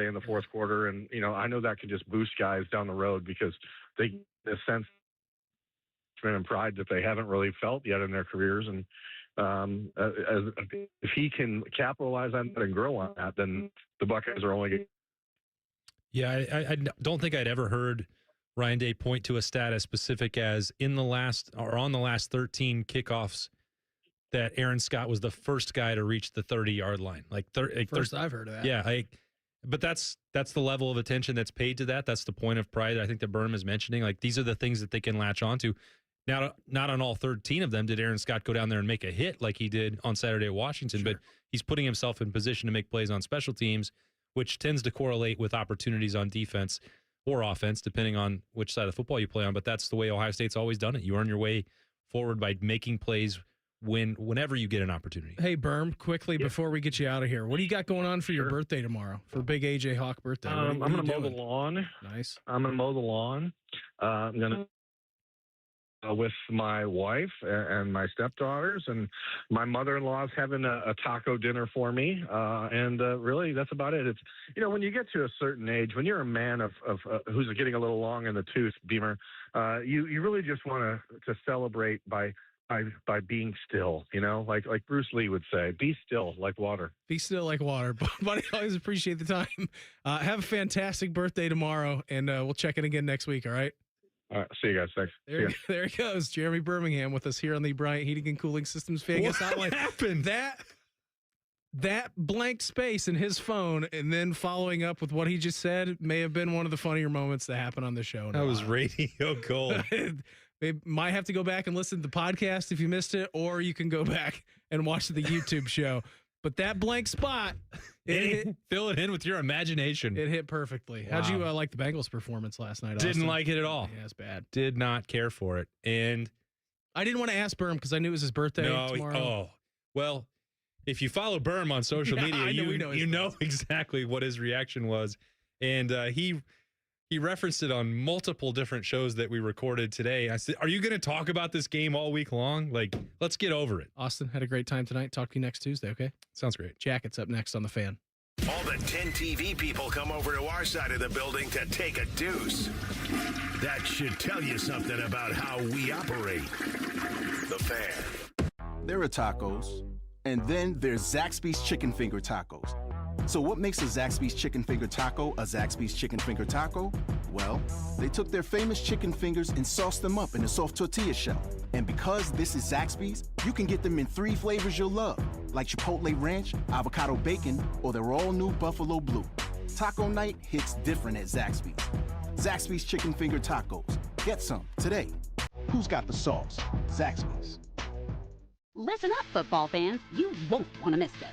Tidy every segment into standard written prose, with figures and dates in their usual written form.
in the fourth quarter. And, I know that can just boost guys down the road because they get a sense and pride that they haven't really felt yet in their careers. And if he can capitalize on that and grow on that, then the Buckeyes are only going. Yeah, I don't think I'd ever heard Ryan Day point to a stat as specific as on the last 13 kickoffs that Aaron Scott was the first guy to reach the 30-yard line. First I've heard of that. Yeah, but that's the level of attention that's paid to that. That's the point of pride I think that Burnham is mentioning. Like, these are the things that they can latch onto. Now, not on all 13 of them did Aaron Scott go down there and make a hit like he did on Saturday at Washington, but he's putting himself in position to make plays on special teams, which tends to correlate with opportunities on defense or offense, depending on which side of the football you play on. But that's the way Ohio State's always done it. You earn your way forward by making plays whenever you get an opportunity. Hey, Berm, quickly before we get you out of here, what do you got going on for your birthday tomorrow, for big A.J. Hawk birthday? I'm going to mow the lawn. Nice. I'm going to mow the lawn. I'm going to with my wife and my stepdaughters, and my mother-in-law's having a taco dinner for me. And really, that's about it. It's, when you get to a certain age, when you're a man of who's getting a little long in the tooth, Beamer, you really just want to celebrate by being still, like Bruce Lee would say, be still like water. Be still like water. Buddy, I always appreciate the time. Have a fantastic birthday tomorrow, and we'll check in again next week, all right? All right, see you guys. Thanks. There he goes, Jeremy Birmingham with us here on the Bryant Heating and Cooling Systems Vegas Hotline. What happened? That blank space in his phone, and then following up with what he just said, may have been one of the funnier moments that happened on the show. That was radio gold. They might have to go back and listen to the podcast if you missed it, or you can go back and watch the YouTube show. But that blank spot, fill it in with your imagination. It hit perfectly. Wow. How'd you like the Bengals' performance last night, Austin? Didn't like it at all. Yeah, it's bad. Did not care for it. And I didn't want to ask Berm because I knew it was his birthday tomorrow. Oh, well, if you follow Berm on social media, you know exactly what his reaction was. And he referenced it on multiple different shows that we recorded today. I said, are you going to talk about this game all week long? Like, let's get over it. Austin, had a great time tonight. Talk to you next Tuesday, okay? Sounds great. Jacket's up next on The Fan. All the 10 TV people come over to our side of the building to take a deuce. That should tell you something about how we operate. The Fan. There are tacos, and then there's Zaxby's Chicken Finger Tacos. So what makes a Zaxby's Chicken Finger Taco a Zaxby's Chicken Finger Taco? Well, they took their famous chicken fingers and sauced them up in a soft tortilla shell. And because this is Zaxby's, you can get them in 3 flavors you'll love, like Chipotle Ranch, Avocado Bacon, or their all-new Buffalo Blue. Taco night hits different at Zaxby's. Zaxby's Chicken Finger Tacos. Get some today. Who's got the sauce? Zaxby's. Listen up, football fans. You won't want to miss this.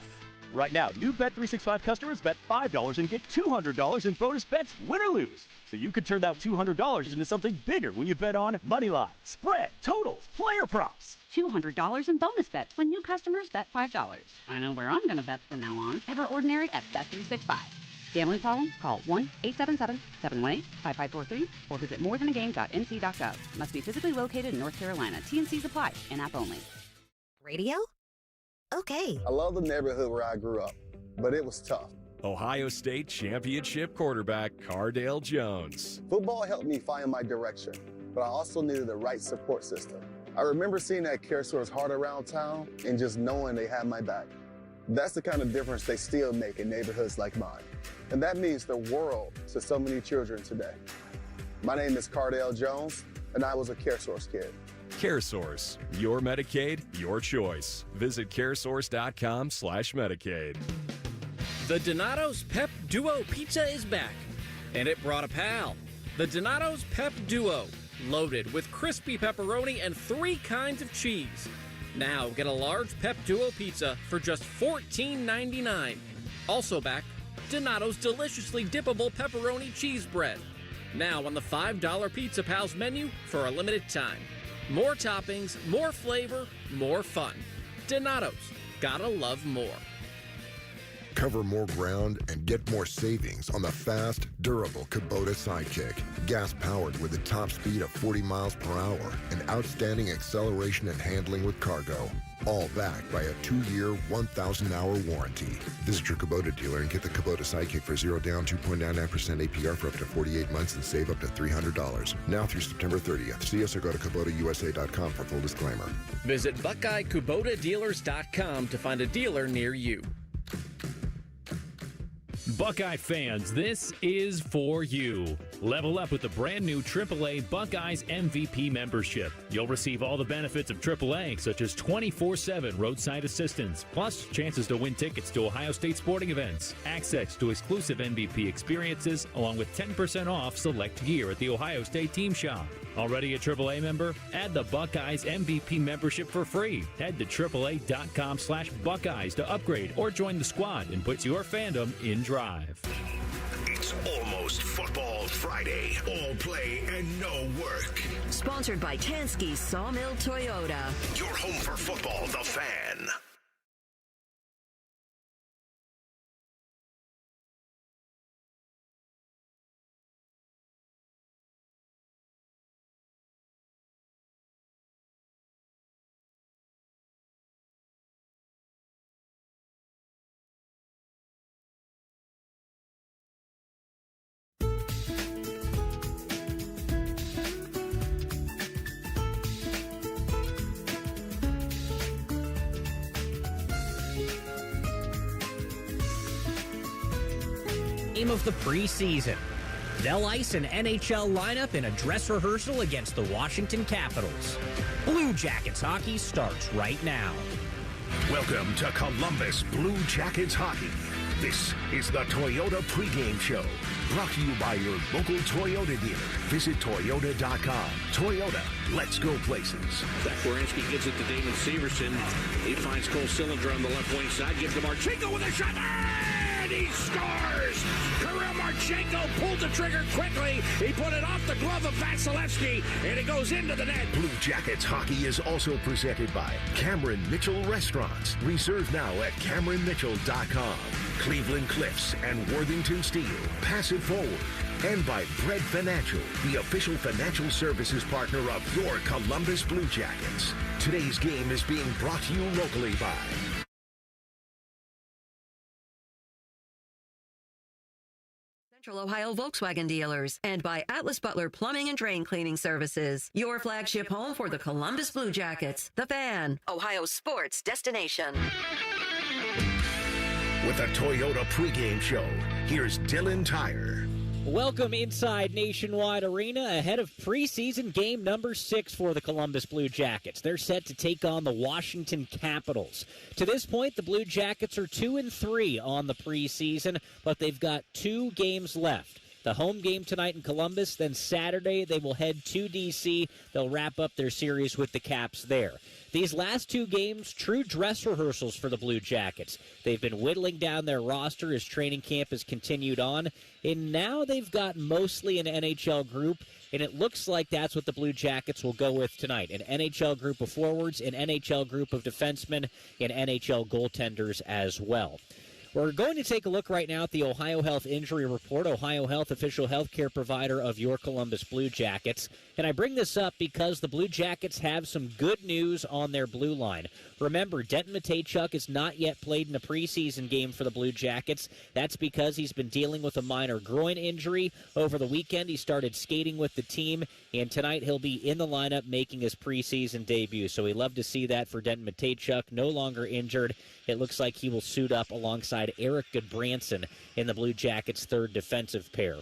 Right now, new Bet365 customers bet $5 and get $200 in bonus bets, win or lose. So you could turn that $200 into something bigger when you bet on money line, spread, totals, player props. $200 in bonus bets when new customers bet $5. I know where I'm going to bet from now on. Ever ordinary at Bet365. Gambling problem? Call 1-877-718-5543 or visit morethanagame.nc.gov. Must be physically located in North Carolina. T&Cs apply. In-app only. Radio? Okay. I love the neighborhood where I grew up, but it was tough. Ohio State championship quarterback Cardale Jones. Football helped me find my direction, but I also needed the right support system. I remember seeing that CareSource heart around town and just knowing they had my back. That's the kind of difference they still make in neighborhoods like mine. And that means the world to so many children today. My name is Cardale Jones, and I was a CareSource kid. CareSource, your Medicaid, your choice. Visit caresource.com/Medicaid. The Donato's Pep Duo Pizza is back, and it brought a pal. The Donato's Pep Duo, loaded with crispy pepperoni and 3 kinds of cheese. Now get a large Pep Duo pizza for just $14.99. Also back, Donato's deliciously dippable pepperoni cheese bread. Now on the $5 Pizza Pals menu for a limited time. More toppings, more flavor, more fun. Donato's. Gotta love more. Cover more ground and get more savings on the fast, durable Kubota Sidekick. Gas-powered with a top speed of 40 miles per hour and outstanding acceleration and handling with cargo. All backed by a 2-year, 1,000-hour warranty. Visit your Kubota dealer and get the Kubota Sidekick for 0 down, 2.99% APR for up to 48 months and save up to $300. Now through September 30th. See us or go to KubotaUSA.com for full disclaimer. Visit BuckeyeKubotaDealers.com to find a dealer near you. Buckeye fans, this is for you. Level up with the brand new AAA Buckeyes MVP membership. You'll receive all the benefits of AAA, such as 24/7 roadside assistance, plus chances to win tickets to Ohio State sporting events, access to exclusive MVP experiences, along with 10% off select gear at the Ohio State team shop. Already a AAA member? Add the Buckeyes MVP membership for free. Head to AAA.com/Buckeyes to upgrade or join the squad and put your fandom in drive. It's almost Football Friday. All play and no work. Sponsored by Tansky Sawmill Toyota. Your home for football, The Fan. Game of the preseason. They'll ice an NHL lineup in a dress rehearsal against the Washington Capitals. Blue Jackets hockey starts right now. Welcome to Columbus Blue Jackets hockey. This is the Toyota pregame show, brought to you by your local Toyota dealer. Visit Toyota.com. Toyota, let's go places. Zach Werenski gives it to Damon Severson. He finds Cole Sillinger on the left wing side, gives to Marchenko with a shot, and he scores! Kirill Marchenko pulled the trigger quickly. He put it off the glove of Vasilevsky, and it goes into the net. Blue Jackets hockey is also presented by Cameron Mitchell Restaurants. Reserve now at CameronMitchell.com. Cleveland Cliffs and Worthington Steel. Pass it forward. And by Bread Financial, the official financial services partner of your Columbus Blue Jackets. Today's game is being brought to you locally by Central Ohio Volkswagen dealers and by Atlas Butler Plumbing and Drain Cleaning Services. Your flagship home for the Columbus Blue Jackets. The Fan, Ohio sports destination. With a Toyota pregame show, here's Dylan Tyre. Welcome inside Nationwide Arena ahead of preseason game number 6 for the Columbus Blue Jackets. They're set to take on the Washington Capitals. To this point, the Blue Jackets are 2-3 on the preseason, but they've got 2 games left. The home game tonight in Columbus, then Saturday they will head to D.C. They'll wrap up their series with the Caps there. These last 2 games, true dress rehearsals for the Blue Jackets. They've been whittling down their roster as training camp has continued on, and now they've got mostly an NHL group, and it looks like that's what the Blue Jackets will go with tonight. An NHL group of forwards, an NHL group of defensemen, and NHL goaltenders as well. We're going to take a look right now at the Ohio Health Injury Report, Ohio Health, official health care provider of your Columbus Blue Jackets. And I bring this up because the Blue Jackets have some good news on their blue line. Remember, Denton Matejchuk has not yet played in a preseason game for the Blue Jackets. That's because he's been dealing with a minor groin injury. Over the weekend, he started skating with the team, and tonight he'll be in the lineup making his preseason debut. So we love to see that for Denton Matejchuk, no longer injured. It looks like he will suit up alongside Eric Goodbranson in the Blue Jackets' third defensive pair.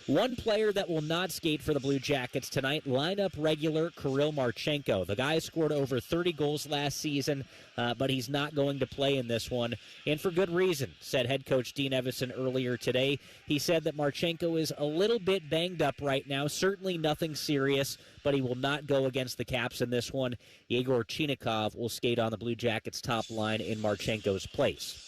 One player that will not skate for the Blue Jackets tonight, lineup regular Kirill Marchenko. The guy scored over 30 goals last season, but he's not going to play in this one, and for good reason, said head coach Dean Evison earlier today. He said that Marchenko is a little bit banged up right now, certainly nothing serious, but he will not go against the Caps in this one. Yegor Chinakhov will skate on the Blue Jackets' top line in Marchenko's place.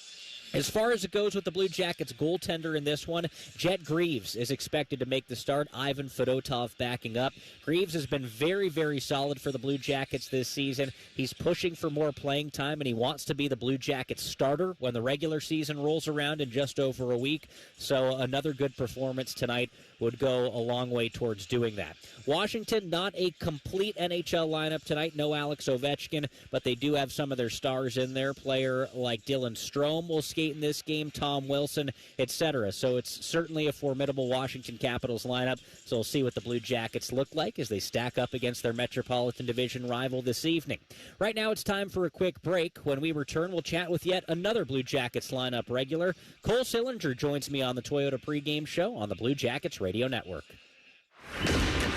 As far as it goes with the Blue Jackets goaltender in this one, Jet Greaves is expected to make the start. Ivan Fedotov backing up. Greaves has been very, very solid for the Blue Jackets this season. He's pushing for more playing time, and he wants to be the Blue Jackets starter when the regular season rolls around in just over a week. So another good performance tonight would go a long way towards doing that. Washington, not a complete NHL lineup tonight. No Alex Ovechkin, but they do have some of their stars in there. Player like Dylan Strome will skate in this game, Tom Wilson, etc. So it's certainly a formidable Washington Capitals lineup. So we'll see what the Blue Jackets look like as they stack up against their Metropolitan Division rival this evening. Right now it's time for a quick break. When we return, we'll chat with yet another Blue Jackets lineup regular. Cole Sillinger joins me on the Toyota pregame show on the Blue Jackets Radio Network.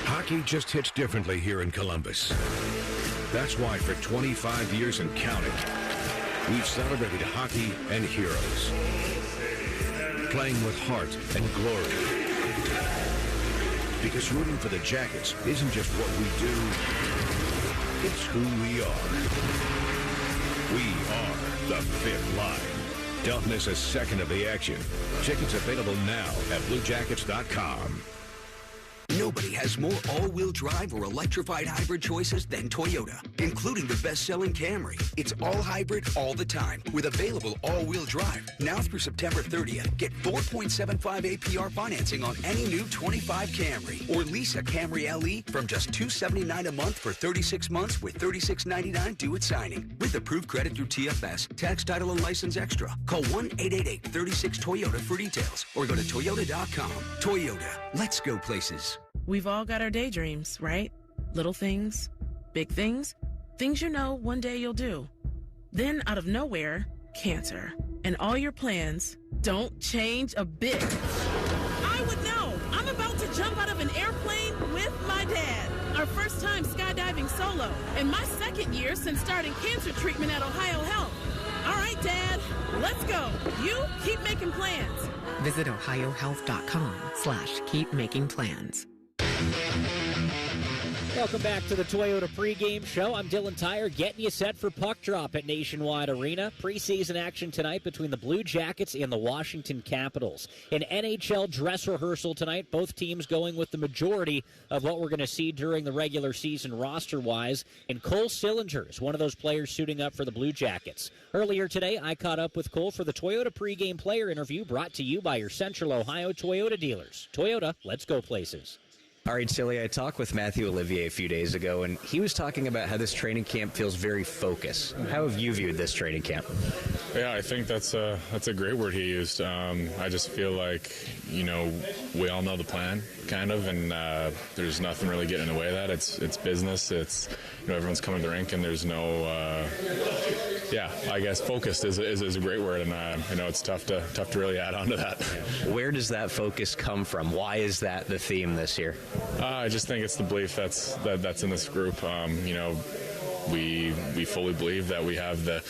Hockey just hits differently here in Columbus. That's why for 25 years and counting, we've celebrated hockey and heroes, playing with heart and glory. Because rooting for the Jackets isn't just what we do, it's who we are. We are the Fifth Line. Don't miss a second of the action. Tickets available now at BlueJackets.com. Nobody has more all-wheel drive or electrified hybrid choices than Toyota, including the best-selling Camry. It's all hybrid all the time with available all-wheel drive. Now through September 30th, get 4.75 APR financing on any new 25 Camry or lease a Camry LE from just $279 a month for 36 months with $36.99 due at signing. With approved credit through TFS, tax, title, and license extra. Call 1-888-36-TOYOTA for details or go to Toyota.com. Toyota, let's go places. We've all got our daydreams, right? Little things, big things, things you know one day you'll do. Then out of nowhere, cancer. And all your plans don't change a bit. I would know. I'm about to jump out of an airplane with my dad. Our first time skydiving solo. And my second year since starting cancer treatment at Ohio Health. All right, Dad, let's go. You keep making plans. Visit ohiohealth.com/keepmakingplans. Welcome back to the Toyota pregame show. I'm Dylan Tyre, getting you set for puck drop at Nationwide Arena. Preseason action tonight between the Blue Jackets and the Washington Capitals. An NHL dress rehearsal tonight, both teams going with the majority of what we're going to see during the regular season roster-wise. And Cole Sillinger is one of those players suiting up for the Blue Jackets. Earlier today, I caught up with Cole for the Toyota pregame player interview brought to you by your Central Ohio Toyota dealers. Toyota, let's go places. All right, Silly, I talked with Matthew Olivier a few days ago, and he was talking about how this training camp feels very focused. How have you viewed this training camp? Yeah, I think that's a great word he used. I just feel like, we all know the plan, kind of, and there's nothing really getting in the way of that. It's business. It's, everyone's coming to the rink, and there's no, I guess focused is a great word, and it's tough to really add on to that. Where does that focus come from? Why is that the theme this year? I just think it's the belief that's in this group. We fully believe that we have the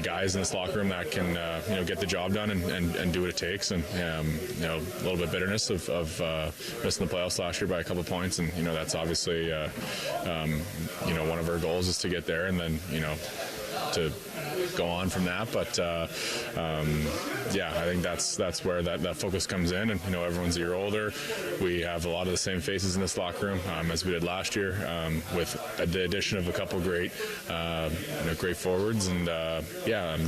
guys in this locker room that can get the job done and do what it takes. And a little bit of bitterness of missing the playoffs last year by a couple of points, and that's obviously one of our goals is to get there, and then to go on from that. But I think that's where that focus comes in. And everyone's a year older. We have a lot of the same faces in this locker room as we did last year, with the addition of a couple great forwards. And I'm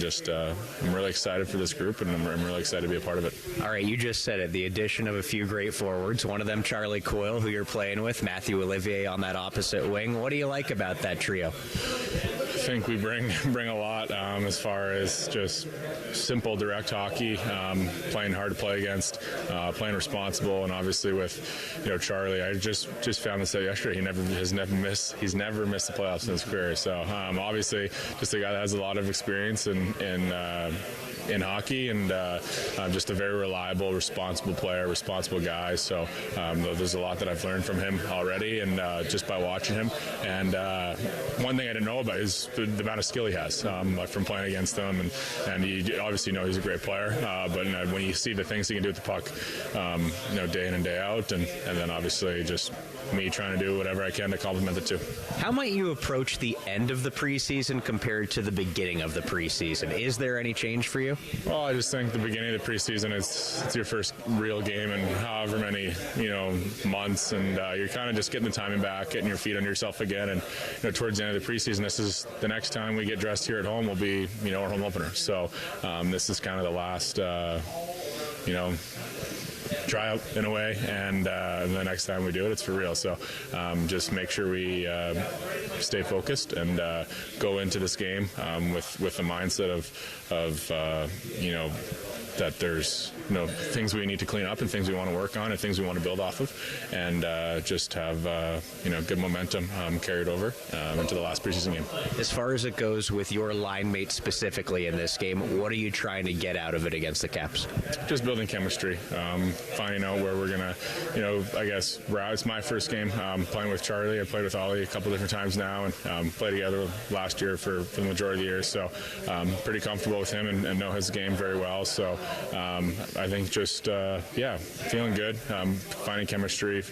really excited for this group, and I'm really excited to be a part of it. All right, you just said it. The addition of a few great forwards. One of them, Charlie Coyle, who you're playing with. Matthew Olivier on that opposite wing. What do you like about that trio? I think we bring a lot as far as just simple, direct hockey, playing hard to play against, playing responsible, and obviously with Charlie, I just found this out yesterday. He's never missed the playoffs in his career. So obviously, just a guy that has a lot of experience and in hockey, and just a very reliable, responsible player, responsible guy. So there's a lot that I've learned from him already, and just by watching him. And one thing I didn't know about is the amount of skill he has from playing against him, and you obviously know he's a great player. But when you see the things he can do with the puck, day in and day out, and then obviously just me trying to do whatever I can to complement the two. How might you approach the end of the preseason compared to the beginning of the preseason? Is there any change for you? Well, I just think the beginning of the preseason it's your first real game in however many months, and you're kind of just getting the timing back, getting your feet under yourself again. And towards the end of the preseason, this is the next time we get dressed here at home will be our home opener. So this is kind of the last tryout in a way, and the next time we do it, it's for real. So just make sure we stay focused and go into this game with the mindset of that there's things we need to clean up and things we want to work on and things we want to build off of, and just have good momentum carried over into the last preseason game. As far as it goes with your line mate specifically in this game, what are you trying to get out of it against the Caps? Just building chemistry, finding out where we're gonna, I guess it's my first game playing with Charlie. I played with Ollie a couple different times now, and played together last year for the majority of the year. So pretty comfortable with him and know his game very well. So I think just feeling good, finding chemistry,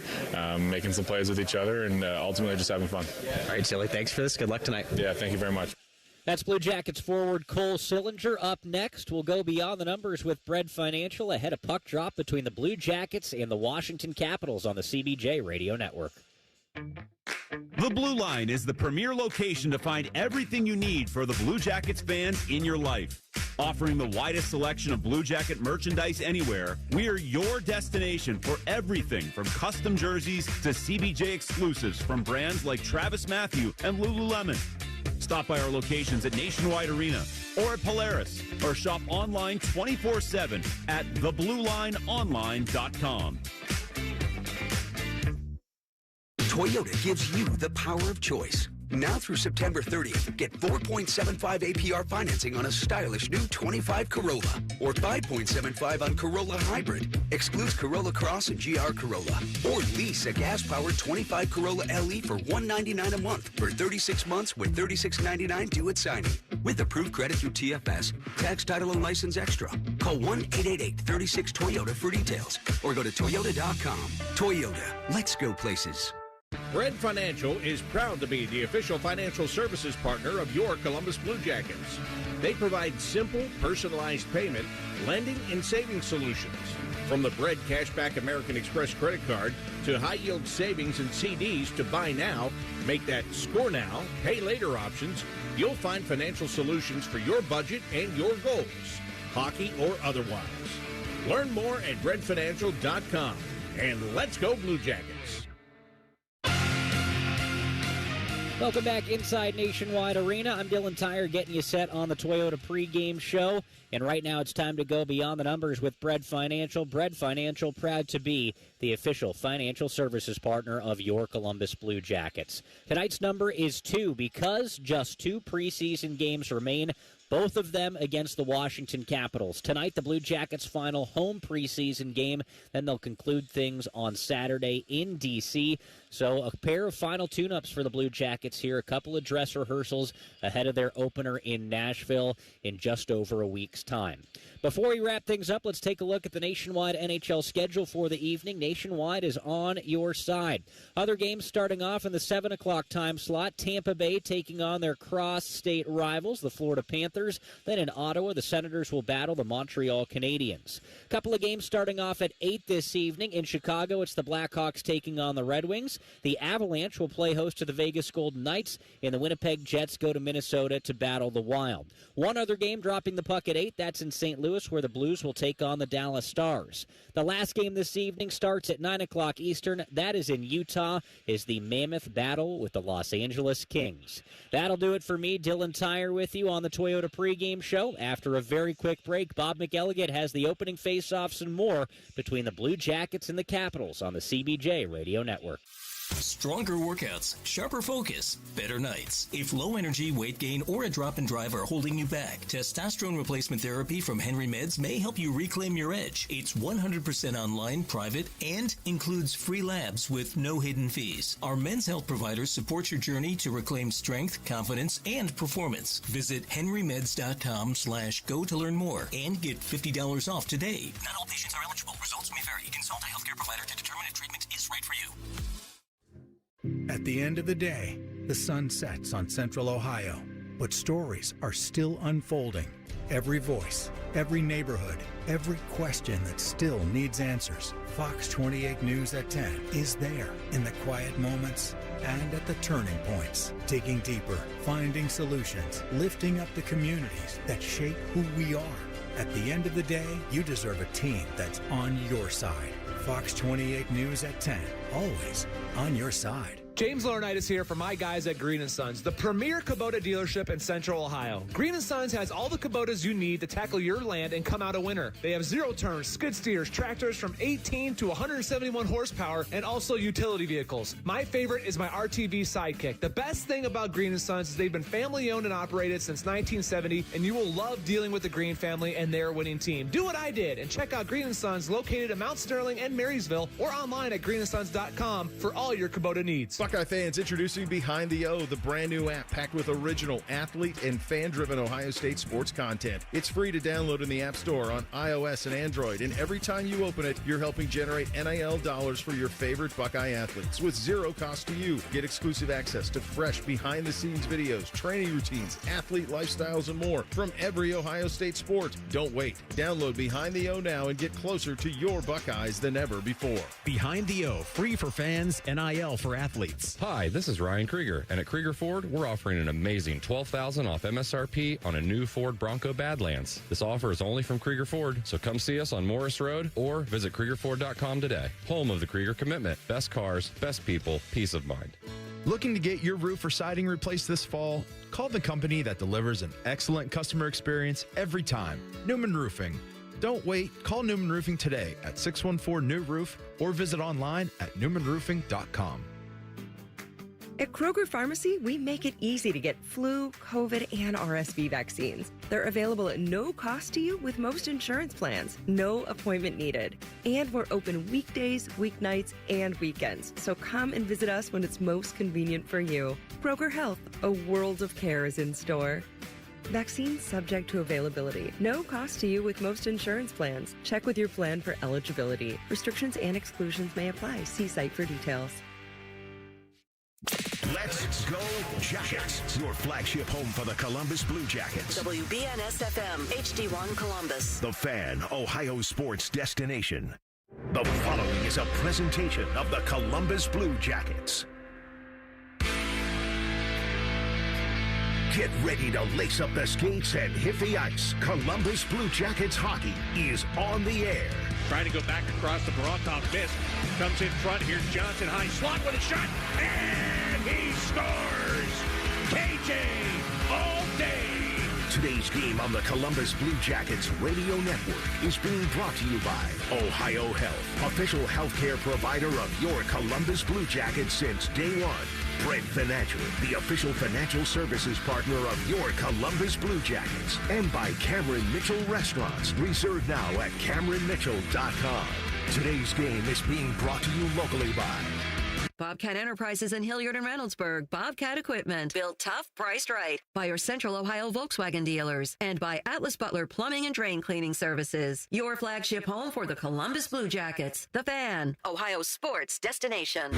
making some plays with each other, and ultimately just having fun. All right, Silly, thanks for this. Good luck tonight. Yeah, thank you very much. That's Blue Jackets forward Cole Sillinger. Up next, we'll go beyond the numbers with Bread Financial ahead of puck drop between the Blue Jackets and the Washington Capitals on the CBJ Radio Network. The Blue Line is the premier location to find everything you need for the Blue Jackets fan in your life. Offering the widest selection of Blue Jacket merchandise anywhere, we are your destination for everything from custom jerseys to CBJ exclusives from brands like Travis Matthew and Lululemon. Stop by our locations at Nationwide Arena or at Polaris, or shop online 24/7 at thebluelineonline.com. Toyota gives you the power of choice. Now through September 30th, get 4.75 APR financing on a stylish new 25 Corolla or 5.75 on Corolla Hybrid. Excludes Corolla Cross and GR Corolla. Or lease a gas-powered 25 Corolla LE for $199 a month for 36 months with $36.99 due at signing. With approved credit through TFS, tax, title, and license extra. Call 1-888-36-TOYOTA for details or go to Toyota.com. Toyota, let's go places. Bread Financial is proud to be the official financial services partner of your Columbus Blue Jackets. They provide simple, personalized payment, lending, and savings solutions. From the Bread Cashback American Express credit card to high-yield savings and CDs to buy now, make that score now, pay later options, you'll find financial solutions for your budget and your goals, hockey or otherwise. Learn more at breadfinancial.com. And let's go Blue Jackets. Welcome back inside Nationwide Arena. I'm Dylan Tyre getting you set on the Toyota pregame show. And right now it's time to go beyond the numbers with Bread Financial. Bread Financial, proud to be the official financial services partner of your Columbus Blue Jackets. Tonight's number is 2 because just 2 preseason games remain, both of them against the Washington Capitals. Tonight, the Blue Jackets' final home preseason game. Then they'll conclude things on Saturday in D.C. So a pair of final tune-ups for the Blue Jackets here, a couple of dress rehearsals ahead of their opener in Nashville in just over a week's time. Before we wrap things up, let's take a look at the Nationwide NHL schedule for the evening. Nationwide is on your side. Other games starting off in the 7 o'clock time slot. Tampa Bay taking on their cross-state rivals, the Florida Panthers. Then in Ottawa, the Senators will battle the Montreal Canadiens. A couple of games starting off at 8 this evening. In Chicago, it's the Blackhawks taking on the Red Wings. The Avalanche will play host to the Vegas Golden Knights, and the Winnipeg Jets go to Minnesota to battle the Wild. One other game dropping the puck at 8. That's in St. Louis, where the Blues will take on the Dallas Stars. The last game this evening starts at 9 o'clock Eastern. That is in Utah, is the Mammoth battle with the Los Angeles Kings. That'll do it for me, Dylan Tyre, with you on the Toyota pregame show. After a very quick break, Bob McElligott has the opening faceoffs and more between the Blue Jackets and the Capitals on the CBJ Radio Network. Stronger workouts, sharper focus, better nights. If low energy, weight gain, or a drop in drive are holding you back, testosterone replacement therapy from Henry Meds may help you reclaim your edge. It's 100% online, private, and includes free labs with no hidden fees. Our men's health providers support your journey to reclaim strength, confidence, and performance. Visit henrymeds.com/go to learn more and get $50 off today. Not all patients are eligible. Results may vary. Consult a healthcare provider to determine if treatment is right for you. At the end of the day, the sun sets on Central Ohio, but stories are still unfolding. Every voice, every neighborhood, every question that still needs answers. Fox 28 News at 10 is there in the quiet moments and at the turning points, digging deeper, finding solutions, lifting up the communities that shape who we are. At the end of the day, you deserve a team that's on your side. Fox 28 News at 10, always on your side. James Laurinaitis here for my guys at Green & Sons, the premier Kubota dealership in Central Ohio. Green & Sons has all the Kubotas you need to tackle your land and come out a winner. They have zero-turn, skid steers, tractors from 18 to 171 horsepower, and also utility vehicles. My favorite is my RTV Sidekick. The best thing about Green & Sons is they've been family-owned and operated since 1970, and you will love dealing with the Green family and their winning team. Do what I did and check out Green & Sons located in Mount Sterling and Marysville or online at greenandsons.com for all your Kubota needs. Buckeye fans, introducing Behind the O, the brand new app packed with original athlete and fan-driven Ohio State sports content. It's free to download in the App Store on iOS and Android, and every time you open it, you're helping generate NIL dollars for your favorite Buckeye athletes with zero cost to you. Get exclusive access to fresh behind-the-scenes videos, training routines, athlete lifestyles, and more from every Ohio State sport. Don't wait. Download Behind the O now and get closer to your Buckeyes than ever before. Behind the O, free for fans, NIL for athletes. Hi, this is Ryan Krieger, and at Krieger Ford, we're offering an amazing $12,000 off MSRP on a new Ford Bronco Badlands. This offer is only from Krieger Ford, so come see us on Morris Road or visit KriegerFord.com today. Home of the Krieger commitment. Best cars, best people, peace of mind. Looking to get your roof or siding replaced this fall? Call the company that delivers an excellent customer experience every time. Newman Roofing. Don't wait. Call Newman Roofing today at 614-NEW-ROOF or visit online at newmanroofing.com. At Kroger Pharmacy, we make it easy to get flu, COVID, and RSV vaccines. They're available at no cost to you with most insurance plans. No appointment needed. And we're open weekdays, weeknights, and weekends. So come and visit us when it's most convenient for you. Kroger Health, a world of care is in store. Vaccines subject to availability. No cost to you with most insurance plans. Check with your plan for eligibility. Restrictions and exclusions may apply. See site for details. Let's go Jackets, your flagship home for the Columbus Blue Jackets. WBNS FM, HD1 Columbus. The Fan, Ohio sports destination. The following is a presentation of the Columbus Blue Jackets. Get ready to lace up the skates and hit the ice. Columbus Blue Jackets hockey is on the air. Trying to go back across the Baratov miss. Comes in front. Here's Johnson. High slot with a shot. And he scores! KJ all day. Today's game on the Columbus Blue Jackets radio network is being brought to you by Ohio Health, official healthcare provider of your Columbus Blue Jackets since day one. Brent Financial, the official financial services partner of your Columbus Blue Jackets. And by Cameron Mitchell Restaurants, reserved now at CameronMitchell.com. Today's game is being brought to you locally by Bobcat Enterprises in Hilliard and Reynoldsburg. Bobcat Equipment. Built tough, priced right. By your Central Ohio Volkswagen dealers. And by Atlas Butler Plumbing and Drain Cleaning Services. Your flagship home for the Columbus Blue Jackets. The Fan. Ohio sports destination.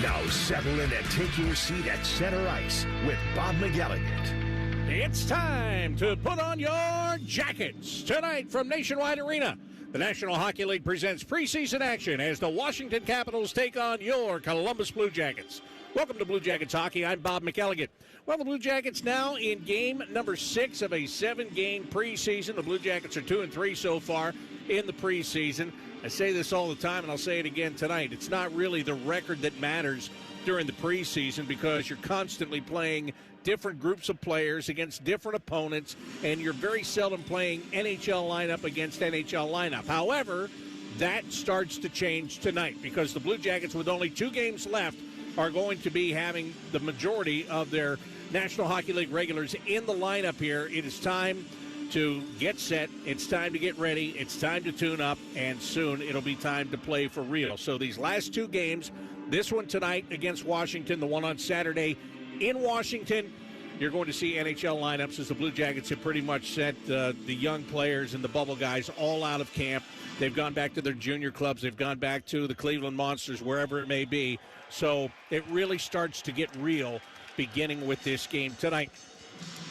Now settle in and take your seat at center ice with Bob McElligott. It's time to put on your jackets. Tonight from Nationwide Arena, the National Hockey League presents preseason action as the Washington Capitals take on your Columbus Blue Jackets. Welcome to Blue Jackets Hockey. I'm Bob McElligott. Well, the Blue Jackets now in game number 6 of a 7-game preseason. The Blue Jackets are 2-3 so far in the preseason. I say this all the time, and I'll say it again tonight. It's not really the record that matters during the preseason because you're constantly playing different groups of players against different opponents, and you're very seldom playing NHL lineup against NHL lineup. However, that starts to change tonight because the Blue Jackets, with only 2 games left, are going to be having the majority of their National Hockey League regulars in the lineup here. It is time to get set. It's time to get ready. It's time to tune up, and soon it'll be time to play for real. So these last 2 games, this one tonight against Washington, the one on Saturday in Washington, you're going to see NHL lineups as the Blue Jackets have pretty much set the young players and the bubble guys all out of camp. They've gone back to their junior clubs. They've gone back to the Cleveland Monsters, wherever it may be. So it really starts to get real beginning with this game tonight.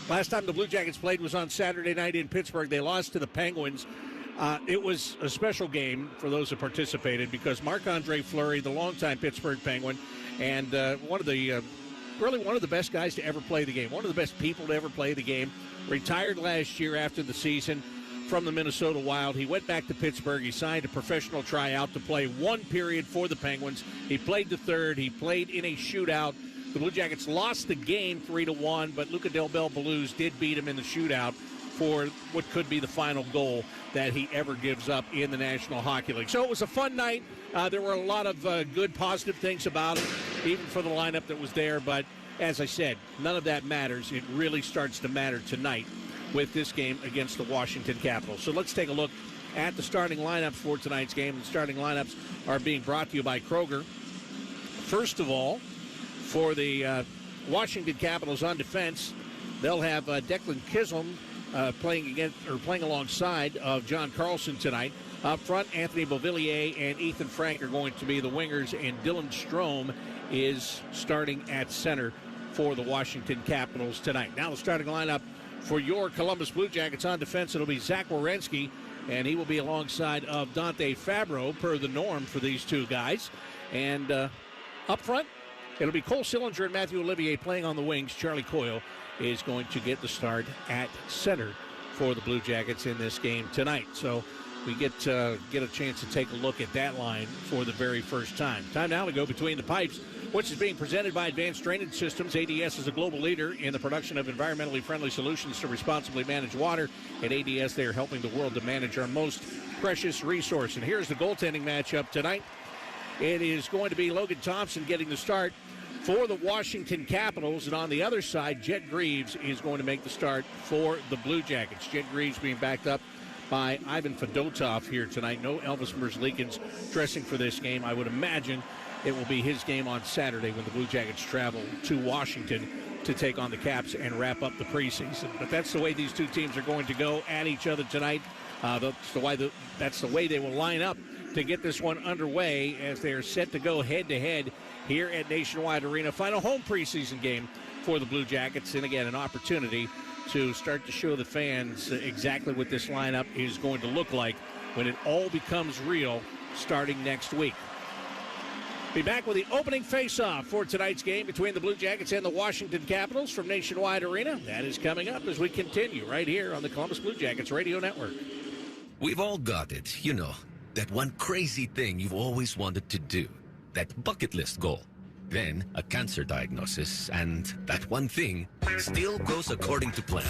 Last time the Blue Jackets played was on Saturday night in Pittsburgh. They lost to the Penguins. It was a special game for those who participated because Marc-Andre Fleury, the longtime Pittsburgh Penguin, and one of the best guys to ever play the game, one of the best people to ever play the game, retired last year after the season from the Minnesota Wild. He went back to Pittsburgh. He signed a professional tryout to play 1 period for the Penguins. He played the third. He played in a shootout. The Blue Jackets lost the game 3-1, but Luca Del Bel Blues did beat him in the shootout for what could be the final goal that he ever gives up in the National Hockey League. So it was a fun night. There were a lot of good, positive things about it, even for the lineup that was there. But as I said, none of that matters. It really starts to matter tonight with this game against the Washington Capitals. So let's take a look at the starting lineups for tonight's game. The starting lineups are being brought to you by Kroger. First of all, for the Washington Capitals on defense, they'll have Declan Chisholm playing alongside of John Carlson tonight. Up front, Anthony Beauvillier and Ethan Frank are going to be the wingers, and Dylan Strome is starting at center for the Washington Capitals tonight. Now the starting lineup for your Columbus Blue Jackets on defense, it'll be Zach Werenski, and he will be alongside of Dante Fabro, per the norm for these 2 guys. And up front, it'll be Cole Sillinger and Matthew Olivier playing on the wings. Charlie Coyle is going to get the start at center for the Blue Jackets in this game tonight. So we get a chance to take a look at that line for the very first time. Time now to go between the pipes, which is being presented by Advanced Drainage Systems. ADS is a global leader in the production of environmentally friendly solutions to responsibly manage water. At ADS, they are helping the world to manage our most precious resource. And here's the goaltending matchup tonight. It is going to be Logan Thompson getting the start for the Washington Capitals. And on the other side, Jet Greaves is going to make the start for the Blue Jackets. Jet Greaves being backed up by Ivan Fedotov here tonight. No Elvis Merzlikins dressing for this game. I would imagine it will be his game on Saturday when the Blue Jackets travel to Washington to take on the Caps and wrap up the preseason. But that's the way these 2 teams are going to go at each other tonight. That's the way they will line up to get this one underway as they are set to go head-to-head here at Nationwide Arena. Final home preseason game for the Blue Jackets. And again, an opportunity to start to show the fans exactly what this lineup is going to look like when it all becomes real starting next week. Be back with the opening face-off for tonight's game between the Blue Jackets and the Washington Capitals from Nationwide Arena. That is coming up as we continue right here on the Columbus Blue Jackets Radio Network. We've all got it, you know, that one crazy thing you've always wanted to do, that bucket list goal. Then a cancer diagnosis, and that one thing still goes according to plan.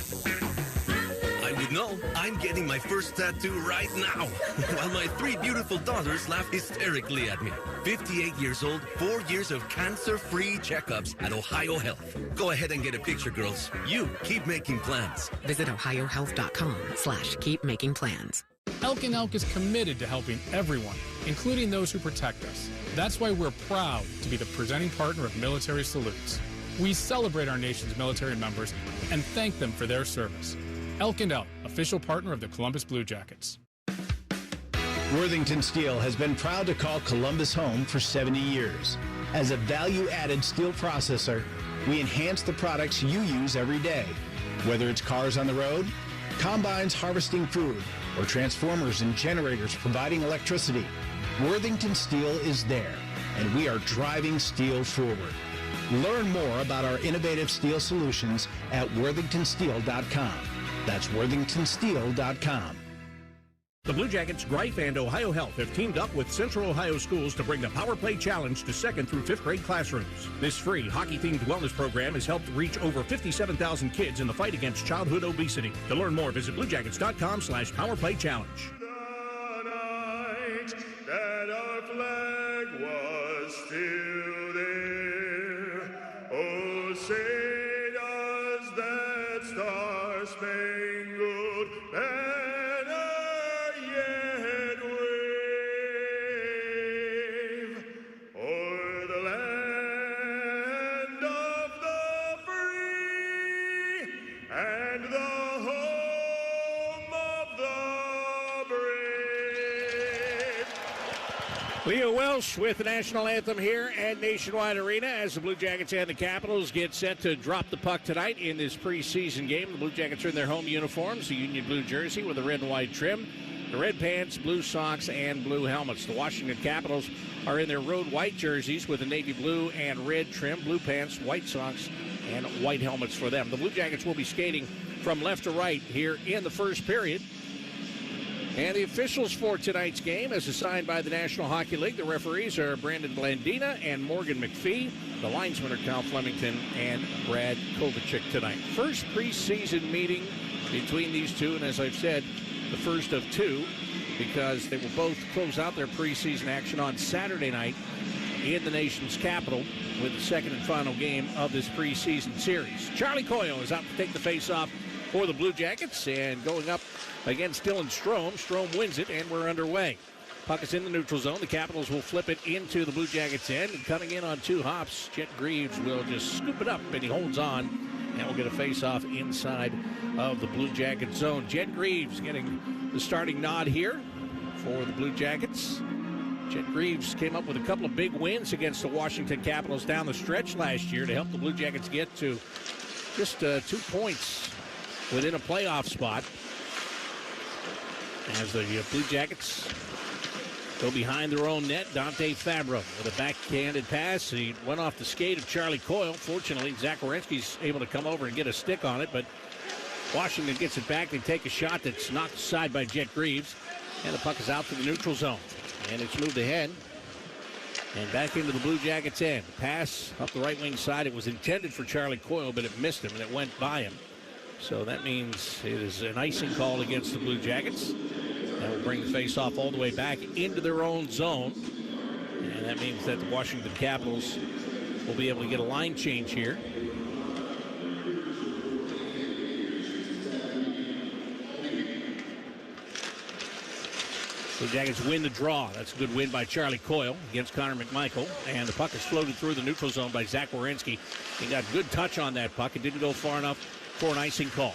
I would know. I'm getting my first tattoo right now, while my 3 beautiful daughters laugh hysterically at me. 58 years old, 4 years of cancer-free checkups at Ohio Health. Go ahead and get a picture, girls. You keep making plans. Visit ohiohealth.com/keepmakingplans. Elk & Elk is committed to helping everyone, including those who protect us. That's why we're proud to be the presenting partner of Military Salutes. We celebrate our nation's military members and thank them for their service. Elk & Elk, official partner of the Columbus Blue Jackets. Worthington Steel has been proud to call Columbus home for 70 years. As a value-added steel processor, we enhance the products you use every day. Whether it's cars on the road, combines harvesting food, or transformers and generators providing electricity, Worthington Steel is there, and we are driving steel forward. Learn more about our innovative steel solutions at worthingtonsteel.com. That's worthingtonsteel.com. The Blue Jackets, Greif, and Ohio Health have teamed up with Central Ohio Schools to bring the Power Play Challenge to 2nd through 5th grade classrooms. This free hockey-themed wellness program has helped reach over 57,000 kids in the fight against childhood obesity. To learn more, visit bluejackets.com/powerplaychallenge. that our flag was still there. Oh, say does that star-spangled banner yet wave o'er the land of the free and the home of the brave. Leo Welsh with the national anthem here at Nationwide Arena as the Blue Jackets and the Capitals get set to drop the puck tonight in this preseason game. The Blue Jackets are in their home uniforms, the Union blue jersey with a red and white trim, the red pants, blue socks, and blue helmets. The Washington Capitals are in their road white jerseys with a navy blue and red trim, blue pants, white socks, and white helmets for them. The Blue Jackets will be skating from left to right here in the first period. And the officials for tonight's game, as assigned by the National Hockey League, the referees are Brandon Blandina and Morgan McPhee. The linesmen are Kyle Flemington and Brad Kovacic tonight. First preseason meeting between these two, and as I've said, the first of two, because they will both close out their preseason action on Saturday night in the nation's capital with the second and final game of this preseason series. Charlie Coyle is out to take the face-off for the Blue Jackets, and going up against Dylan Strome. Strome wins it, and we're underway. Puck is in the neutral zone. The Capitals will flip it into the Blue Jackets' end, and coming in on two hops, Jet Greaves will just scoop it up, and he holds on, and we'll get a face-off inside of the Blue Jackets zone. Jet Greaves getting the starting nod here for the Blue Jackets. Jet Greaves came up with a couple of big wins against the Washington Capitals down the stretch last year to help the Blue Jackets get to just 2 points within a playoff spot. As the Blue Jackets go behind their own net, Dante Fabro with a backhanded pass. He went off the skate of Charlie Coyle. Fortunately, Zach Werenski's able to come over and get a stick on it, but Washington gets it back. They take a shot that's knocked aside by Jet Greaves, and the puck is out to the neutral zone. And it's moved ahead and back into the Blue Jackets' end. Pass up the right wing side. It was intended for Charlie Coyle, but it missed him, and it went by him. So that means it is an icing call against the Blue Jackets. That will bring the face-off all the way back into their own zone. And that means that the Washington Capitals will be able to get a line change here. Blue Jackets win the draw. That's a good win by Charlie Coyle against Connor McMichael. And the puck is floated through the neutral zone by Zach Werenski. He got good touch on that puck. It didn't go far enough for an icing call.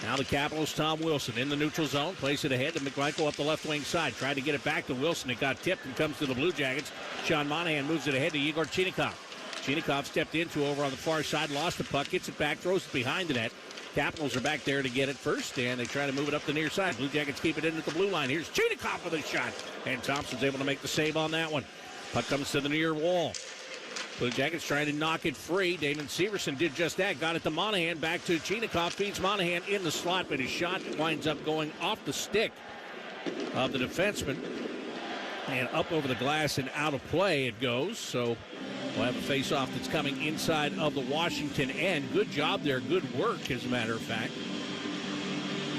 Now the Capitals, Tom Wilson in the neutral zone. Plays it ahead to McMichael up the left wing side. Tried to get it back to Wilson. It got tipped and comes to the Blue Jackets. Sean Monahan moves it ahead to Igor Chinikov. Chinikov stepped into over on the far side, lost the puck, gets it back, throws it behind the net. Capitals are back there to get it first, and they try to move it up the near side. Blue Jackets keep it in at the blue line. Here's Chinikov with a shot, and Thompson's able to make the save on that one. Puck comes to the near wall. Blue Jackets trying to knock it free. Damon Severson did just that. Got it to Monahan. Back to Chinikov. Feeds Monahan in the slot, but his shot winds up going off the stick of the defenseman. And up over the glass and out of play it goes. So we'll have a face-off that's coming inside of the Washington end. Good job there. Good work, as a matter of fact,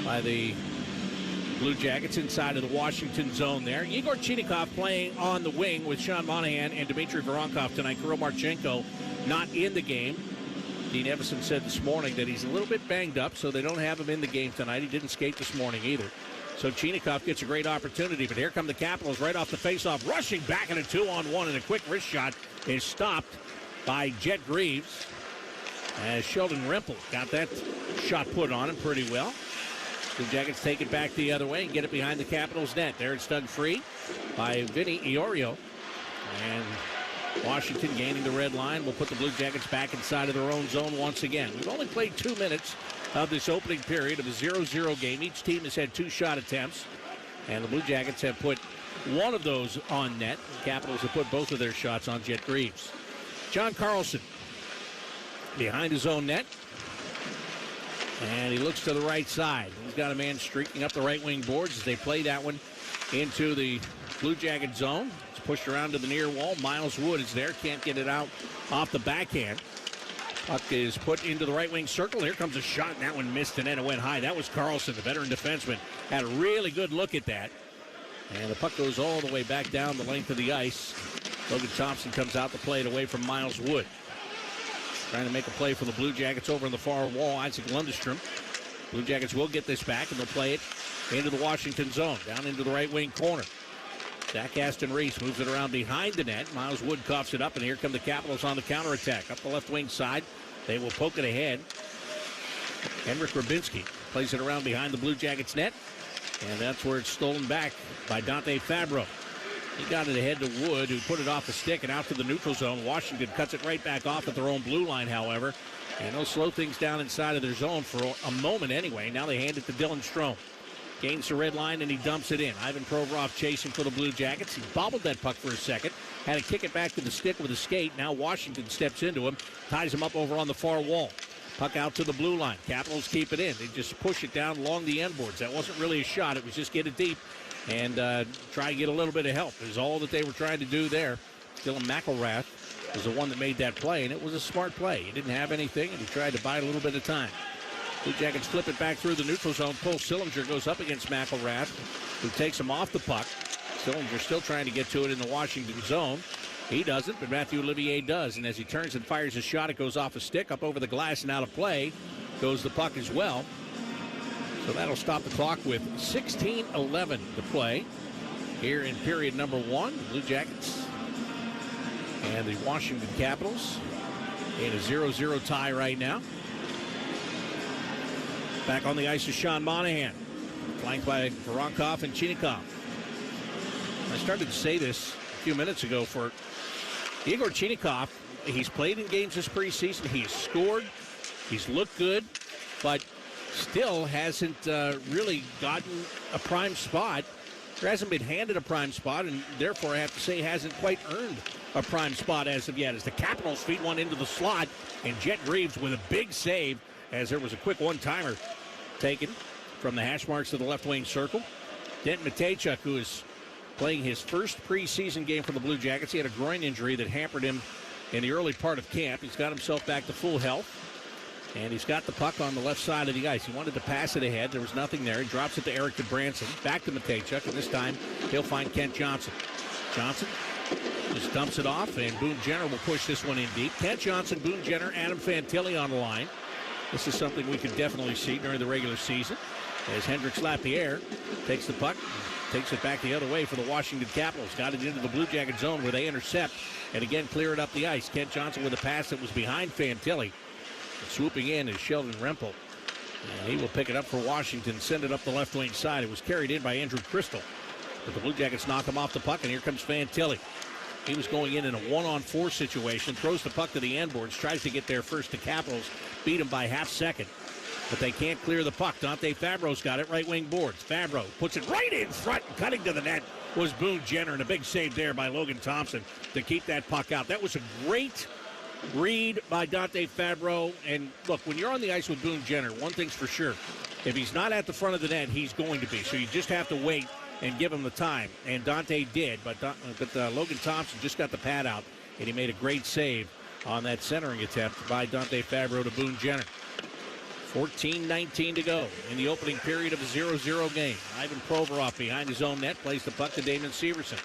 by the Blue Jackets inside of the Washington zone there. Igor Chinikov playing on the wing with Sean Monahan and Dmitry Voronkov tonight. Kirill Marchenko not in the game. Dean Evison said this morning that he's a little bit banged up, so they don't have him in the game tonight. He didn't skate this morning either. So Chinikov gets a great opportunity, but here come the Capitals right off the faceoff, rushing back in a 2-on-1, and a quick wrist shot is stopped by Jet Greaves as Sheldon Rempel got that shot put on him pretty well. The Jackets take it back the other way and get it behind the Capitals net. There it's dug free by Vinny Iorio. And Washington gaining the red line will put the Blue Jackets back inside of their own zone once again. We've only played 2 minutes of this opening period of a 0-0 game. Each team has had 2 shot attempts, and the Blue Jackets have put one of those on net. The Capitals have put both of their shots on Jet Greaves. John Carlson behind his own net, and he looks to the right side. He's got a man streaking up the right wing boards as they play that one into the Blue Jacket zone. It's pushed around to the near wall. Miles Wood is there, can't get it out off the backhand. Puck is put into the right wing circle. Here comes a shot, and that one missed, and then it went high. That was Carlson, the veteran defenseman. Had a really good look at that. And the puck goes all the way back down the length of the ice. Logan Thompson comes out to play it away from Miles Wood. Trying to make a play for the Blue Jackets over on the far wall, Isaac Lundestrom. Blue Jackets will get this back, and they'll play it into the Washington zone, down into the right wing corner. Zach Aston Reese moves it around behind the net. Miles Wood coughs it up, and here come the Capitals on the counterattack. Up the left wing side, they will poke it ahead. Henrik Rubinski plays it around behind the Blue Jackets net, and that's where it's stolen back by Dante Fabro. He got it ahead to Wood, who put it off the stick and out to the neutral zone. Washington cuts it right back off at their own blue line, however. And they'll slow things down inside of their zone for a moment anyway. Now they hand it to Dylan Strome. Gains the red line, and he dumps it in. Ivan Provorov chasing for the Blue Jackets. He bobbled that puck for a second. Had to kick it back to the stick with a skate. Now Washington steps into him. Ties him up over on the far wall. Puck out to the blue line. Capitals keep it in. They just push it down along the end boards. That wasn't really a shot. It was just get it deep and try to get a little bit of help is all that they were trying to do there. Dylan McElrath was the one that made that play, and it was a smart play. He didn't have anything, and he tried to buy a little bit of time. Blue Jackets flip it back through the neutral zone. Cole Sillinger goes up against McElrath, who takes him off the puck. Sillinger still trying to get to it in the Washington zone. He doesn't, but Matthew Olivier does, and as he turns and fires a shot, it goes off a stick, up over the glass and out of play. Goes the puck as well. So that'll stop the clock with 16:11 to play here in period number one. The Blue Jackets and the Washington Capitals in a 0-0 tie right now. Back on the ice is Sean Monahan, flanked by Voronkov and Chinnikov. I started to say this a few minutes ago for Igor Chinnikov. He's played in games this preseason. He has scored. He's looked good, but still hasn't really gotten a prime spot. There hasn't been handed a prime spot, and therefore I have to say hasn't quite earned a prime spot as of yet. As the Capitals feed one into the slot, and Jet Greaves with a big save, as there was a quick one-timer taken from the hash marks of the left wing circle. Denton Matejchuk, who is playing his first preseason game for the Blue Jackets. He had a groin injury that hampered him in the early part of camp. He's got himself back to full health. And he's got the puck on the left side of the ice. He wanted to pass it ahead. There was nothing there. He drops it to Eric DeBranson. Back to Matejchuk, and this time he'll find Kent Johnson. Johnson just dumps it off, and Boone Jenner will push this one in deep. Kent Johnson, Boone Jenner, Adam Fantilli on the line. This is something we could definitely see during the regular season. As Hendrix Lapierre takes the puck, takes it back the other way for the Washington Capitals. Got it into the Blue Jacket zone where they intercept and again clear it up the ice. Kent Johnson with a pass that was behind Fantilli. Swooping in is Sheldon Rempel. And he will pick it up for Washington, send it up the left wing side. It was carried in by Andrew Crystal. But the Blue Jackets knock him off the puck, and here comes Fantilli. He was going in a 1-on-4 situation, throws the puck to the end boards, tries to get there first to Capitals, beat him by half second. But they can't clear the puck. Dante Fabro's got it, right wing boards. Fabro puts it right in front, and cutting to the net was Boone Jenner, and a big save there by Logan Thompson to keep that puck out. That was a great read by Dante Fabro. And look, when you're on the ice with Boone Jenner, one thing's for sure. If he's not at the front of the net, he's going to be. So you just have to wait and give him the time. And Dante did, but Logan Thompson just got the pad out, and he made a great save on that centering attempt by Dante Fabro to Boone Jenner. 14:19 to go in the opening period of a 0-0 game. Ivan Provorov behind his own net, plays the puck to Damon Severson.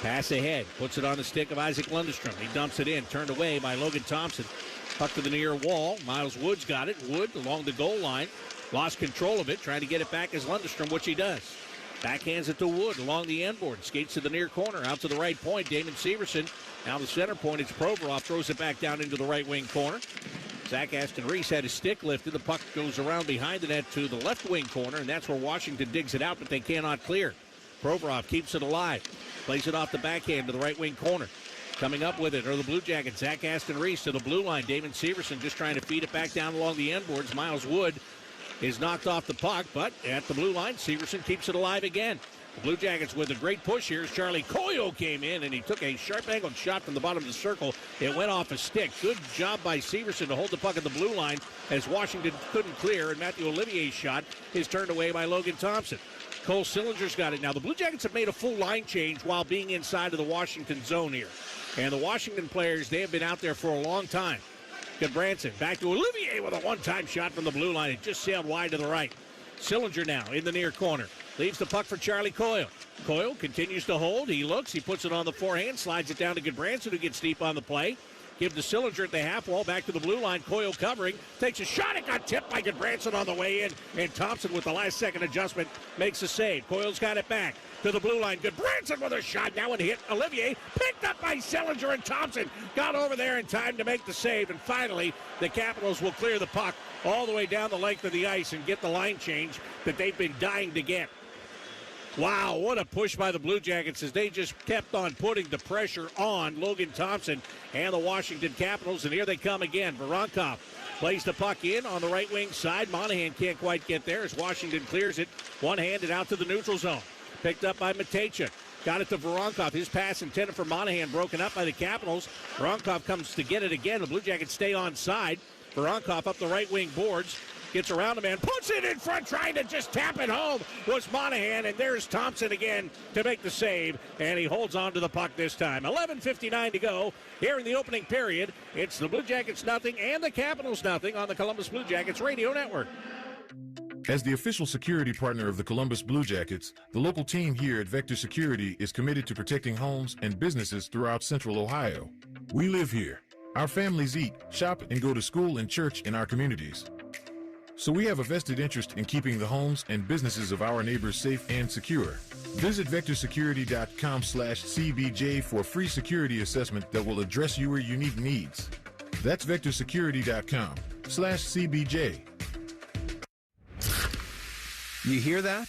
Pass ahead, puts it on the stick of Isaac Lundestrom. He dumps it in, turned away by Logan Thompson. Puck to the near wall. Miles Wood's got it. Wood along the goal line. Lost control of it, trying to get it back as Lundestrom, which he does. Backhands it to Wood along the end board. Skates to the near corner, out to the right point. Damon Severson. Now the center point, it's Provorov. Throws it back down into the right wing corner. Zach Aston Reese had his stick lifted. The puck goes around behind the net to the left wing corner, and that's where Washington digs it out, but they cannot clear. Provorov keeps it alive. Plays it off the backhand to the right wing corner. Coming up with it are the Blue Jackets. Zach Aston Reese to the blue line. Damon Severson just trying to feed it back down along the end boards. Miles Wood is knocked off the puck, but at the blue line, Severson keeps it alive again. The Blue Jackets with a great push here as Charlie Coyo came in, and he took a sharp-angled shot from the bottom of the circle. It went off a stick. Good job by Severson to hold the puck at the blue line as Washington couldn't clear, and Matthew Olivier's shot is turned away by Logan Thompson. Cole Sillinger's got it now. The Blue Jackets have made a full line change while being inside of the Washington zone here. And the Washington players, they have been out there for a long time. Branson back to Olivier with a one-time shot from the blue line. It just sailed wide to the right. Sillinger now in the near corner. Leaves the puck for Charlie Coyle. Coyle continues to hold. He looks. He puts it on the forehand. Slides it down to Goodbranson, who gets deep on the play. Give to Sillinger at the half wall. Back to the blue line. Coyle covering. Takes a shot. It got tipped by Goodbranson on the way in. And Thompson, with the last-second adjustment, makes a save. Coyle's got it back to the blue line. Goodbranson with a shot. Now it hit Olivier. Picked up by Sillinger, and Thompson got over there in time to make the save. And finally, the Capitals will clear the puck all the way down the length of the ice and get the line change that they've been dying to get. Wow, what a push by the Blue Jackets as they just kept on putting the pressure on Logan Thompson and the Washington Capitals. And here they come again. Voronkov plays the puck in on the right wing side. Monahan can't quite get there as Washington clears it one-handed out to the neutral zone. Picked up by Matejchuk. Got it to Voronkov. His pass intended for Monahan, broken up by the Capitals. Voronkov comes to get it again. The Blue Jackets stay on side. Voronkov up the right wing boards. Gets around a man, puts it in front, trying to just tap it home was Monahan, and there's Thompson again to make the save, and he holds on to the puck this time. 11:59 to go here in the opening period. It's the Blue Jackets nothing and the Capitals nothing on the Columbus Blue Jackets Radio Network. As the official security partner of the Columbus Blue Jackets, the local team here at Vector Security is committed to protecting homes and businesses throughout Central Ohio. We live here. Our families eat, shop, and go to school and church in our communities. So we have a vested interest in keeping the homes and businesses of our neighbors safe and secure. Visit vectorsecurity.com/CBJ for a free security assessment that will address your unique needs. That's vectorsecurity.com/CBJ. You hear that?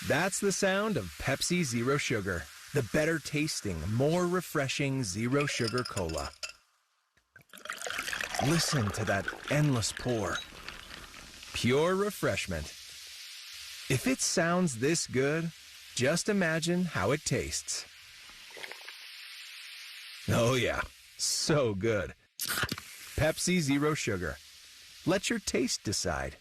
That's the sound of Pepsi Zero Sugar, the better tasting, more refreshing Zero Sugar Cola. Listen to that endless pour. Pure refreshment. If it sounds this good, just imagine how it tastes. Oh yeah, so good. Pepsi Zero Sugar. Let your taste decide.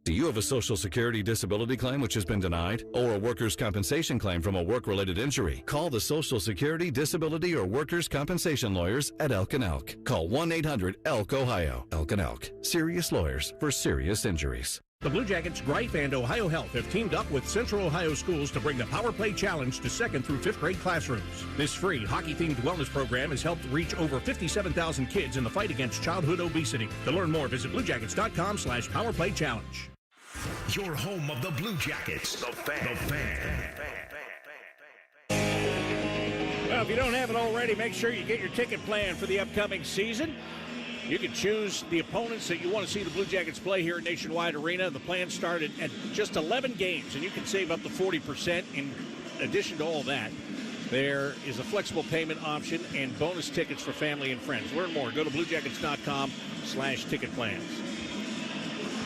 Do you have a Social Security disability claim which has been denied? Or a workers' compensation claim from a work-related injury? Call the Social Security, Disability, or Workers' Compensation Lawyers at Elk & Elk. Call 1-800-ELK-OHIO. Elk & Elk. Serious lawyers for serious injuries. The Blue Jackets, Greif, and Ohio Health have teamed up with Central Ohio Schools to bring the Power Play Challenge to 2nd through 5th grade classrooms. This free hockey-themed wellness program has helped reach over 57,000 kids in the fight against childhood obesity. To learn more, visit BlueJackets.com/PowerPlay-Challenge. Your home of the Blue Jackets, the Fan. Well, if you don't have it already, make sure you get your ticket plan for the upcoming season. You can choose the opponents that you want to see the Blue Jackets play here at Nationwide Arena. The plan started at just 11 games, and you can save up to 40%. In addition to all that, there is a flexible payment option and bonus tickets for family and friends. Learn more. Go to BlueJackets.com/ticket plans.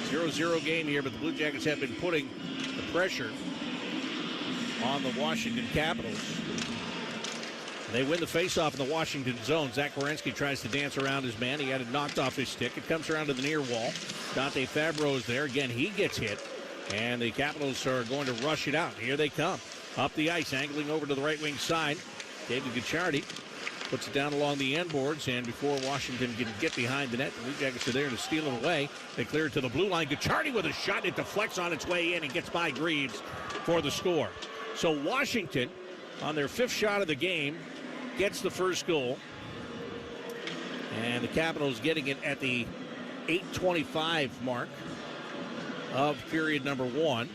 0-0 game here, but the Blue Jackets have been putting the pressure on the Washington Capitals. They win the faceoff in the Washington zone. Zach Werenski tries to dance around his man. He had it knocked off his stick. It comes around to the near wall. Dante Fabro is there. Again, he gets hit. And the Capitals are going to rush it out. Here they come. Up the ice, angling over to the right wing side. David Gucciardi puts it down along the end boards. And before Washington can get behind the net, the Blue Jackets are there to steal it away. They clear it to the blue line. Gucciardi with a shot. It deflects on its way in and gets by Greaves for the score. So Washington, on their 5th shot of the game, gets the first goal. And the Capitals getting it at the 8:25 mark of period number 1.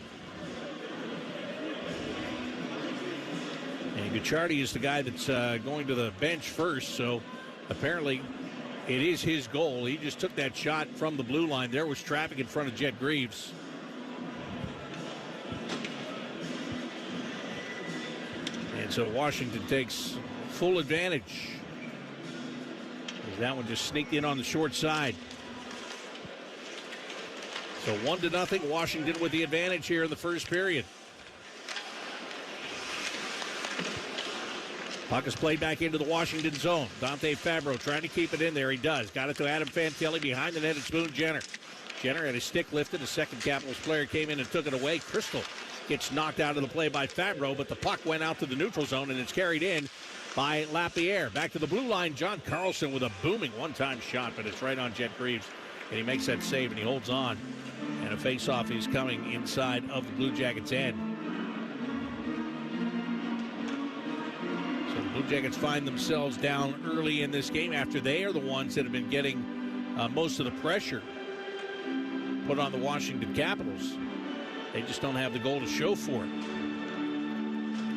And Gucciardi is the guy that's going to the bench first, so apparently it is his goal. He just took that shot from the blue line. There was traffic in front of Jet Greaves. And so Washington takes full advantage. That one just sneaked in on the short side. So 1-0, Washington with the advantage here in the first period. Puck is played back into the Washington zone. Dante Fabro trying to keep it in there. He does. Got it to Adam Fantilli behind the net. It's Boone Jenner. Jenner had his stick lifted. The second Capitals player came in and took it away. Crystal gets knocked out of the play by Fabro, but the puck went out to the neutral zone, and it's carried in by Lapierre. Back to the blue line, John Carlson with a booming one-time shot, but it's right on Jet Greaves, and he makes that save, and he holds on. And a face-off is coming inside of the Blue Jackets' end. Blue Jackets find themselves down early in this game after they are the ones that have been getting most of the pressure put on the Washington Capitals. They just don't have the goal to show for it.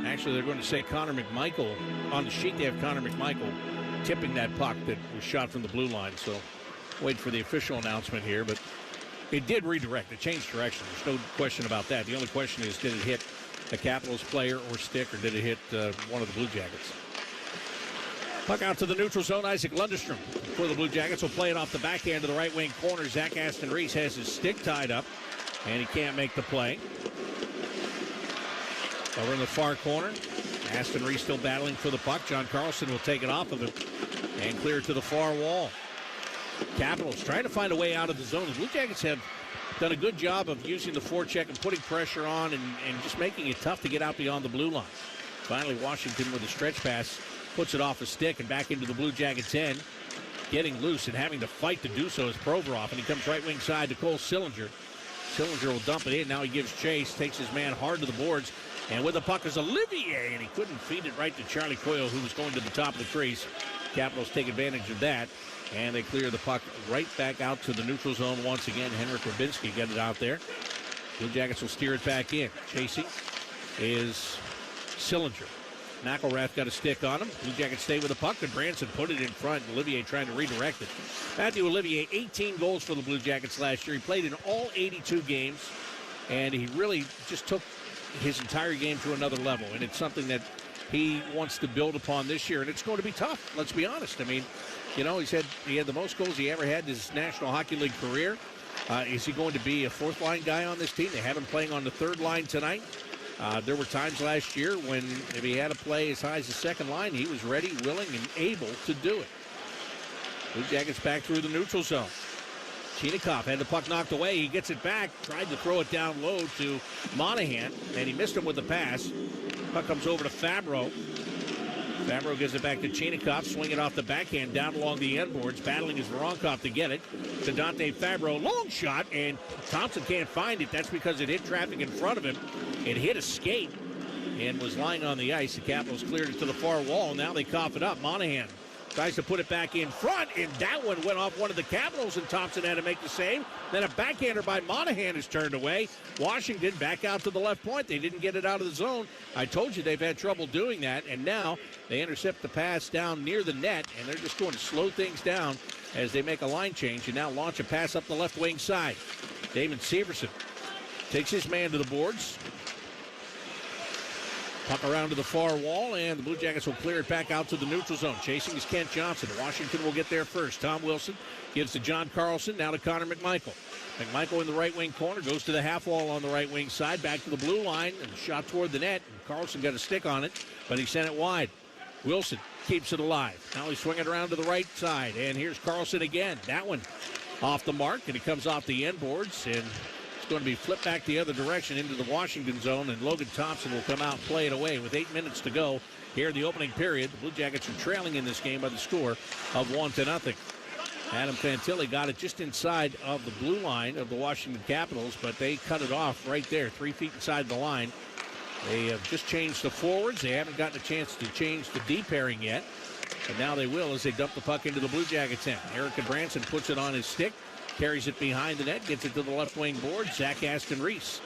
Actually, they're going to say Connor McMichael. On the sheet, they have Connor McMichael tipping that puck that was shot from the blue line. So wait for the official announcement here. But it did redirect. It changed direction. There's no question about that. The only question is, did it hit a Capitals player or stick, or did it hit one of the Blue Jackets? Puck out to the neutral zone. Isaac Lundestrom for the Blue Jackets will play it off the backhand to the right wing corner. Zach Aston Reese has his stick tied up, and he can't make the play. Over in the far corner, Aston Reese still battling for the puck. John Carlson will take it off of him and clear it to the far wall. Capitals trying to find a way out of the zone. The Blue Jackets have done a good job of using the forecheck and putting pressure on and just making it tough to get out beyond the blue line. Finally, Washington with a stretch pass puts it off a stick and back into the Blue Jackets' end. Getting loose and having to fight to do so is Provorov, and he comes right wing side to Cole Sillinger. Sillinger will dump it in. Now he gives chase, takes his man hard to the boards, and with the puck is Olivier, and he couldn't feed it right to Charlie Coyle, who was going to the top of the crease. Capitals take advantage of that, and they clear the puck right back out to the neutral zone once again. Henrik Rubinski get it out there. Blue Jackets will steer it back in. Chasing is Sillinger. McElrath got a stick on him. Blue Jackets stay with the puck, and Branson put it in front. Olivier trying to redirect it. Matthew Olivier, 18 goals for the Blue Jackets last year. He played in all 82 games, and he really just took his entire game to another level, and it's something that he wants to build upon this year, and it's going to be tough. Let's be honest. I mean, you know, he said he had the most goals he ever had in his National Hockey League career. Is he going to be a fourth-line guy on this team? They have him playing on the third line tonight. There were times last year when if he had to play as high as the second line, he was ready, willing, and able to do it. Blue Jackets back through the neutral zone. Chinakhov had the puck knocked away. He gets it back, tried to throw it down low to Monahan, and he missed him with the pass. Puck comes over to Fabro. Fabro gives it back to Chinakhov, swing it off the backhand down along the end boards, battling his Voronkov to get it. To Dante Fabro, long shot, and Thompson can't find it. That's because it hit traffic in front of him. It hit a skate and was lying on the ice. The Capitals cleared it to the far wall. Now they cough it up. Monahan tries to put it back in front, and that one went off one of the Capitals, and Thompson had to make the save. Then a backhander by Monahan is turned away. Washington back out to the left point. They didn't get it out of the zone. I told you they've had trouble doing that, and now they intercept the pass down near the net, and they're just going to slow things down as they make a line change and now launch a pass up the left wing side. Damon Severson takes his man to the boards. Puck around to the far wall, and the Blue Jackets will clear it back out to the neutral zone. Chasing is Kent Johnson. Washington will get there first. Tom Wilson gives to John Carlson, now to Connor McMichael. McMichael in the right wing corner, goes to the half wall on the right wing side, back to the blue line, and shot toward the net. And Carlson got a stick on it, but he sent it wide. Wilson keeps it alive. Now he's swinging around to the right side, and here's Carlson again. That one off the mark, and it comes off the end boards, and going to be flipped back the other direction into the Washington zone, and Logan Thompson will come out and play it away with 8 minutes to go here in the opening period. The Blue Jackets are trailing in this game by the score of 1-0. Adam Fantilli got it just inside of the blue line of the Washington Capitals, but they cut it off right there, 3 feet inside the line. They have just changed the forwards. They haven't gotten a chance to change the D pairing yet, but now they will as they dump the puck into the Blue Jackets' end. Eric Branson puts it on his stick, carries it behind the net, gets it to the left wing board. Zach Aston Reese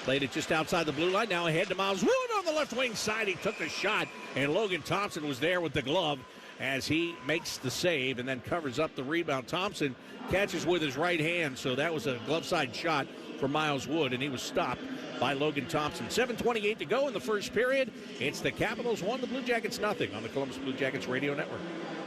played it just outside the blue line. Now ahead to Miles Wood on the left wing side. He took a shot, and Logan Thompson was there with the glove as he makes the save and then covers up the rebound. Thompson catches with his right hand, so that was a glove side shot for Miles Wood, and he was stopped by Logan Thompson. 7:28 to go in the first period. It's the Capitals 1, the Blue Jackets nothing on the Columbus Blue Jackets Radio Network.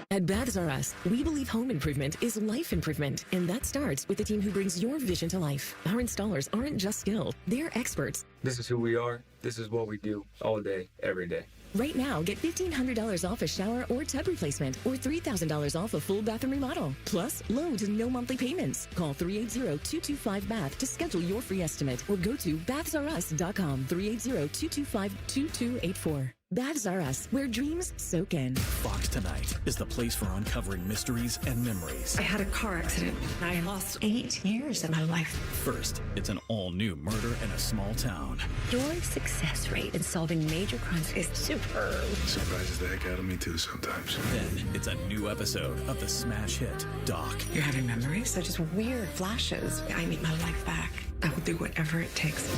At Baths R Us, we believe home improvement is life improvement, and that starts with the team who brings your vision to life. Our installers aren't just skilled, they're experts. This is who we are. This is what we do all day, every day. Right now, get $1,500 off a shower or tub replacement, or $3,000 off a full bathroom remodel. Plus, low to no monthly payments. Call 380-225-BATH to schedule your free estimate, or go to bathsrus.com, 380-225-2284. Baths R Us, where dreams soak in. Fox Tonight is the place for uncovering mysteries and memories. I had a car accident. I lost 8 years of my life. First, it's an all-new murder in a small town. Door 16 success rate in solving major crimes is superb. Surprises the heck out of me too sometimes. Then it's a new episode of the smash hit, Doc. You're having memories? They're just weird flashes. I need my life back. I will do whatever it takes.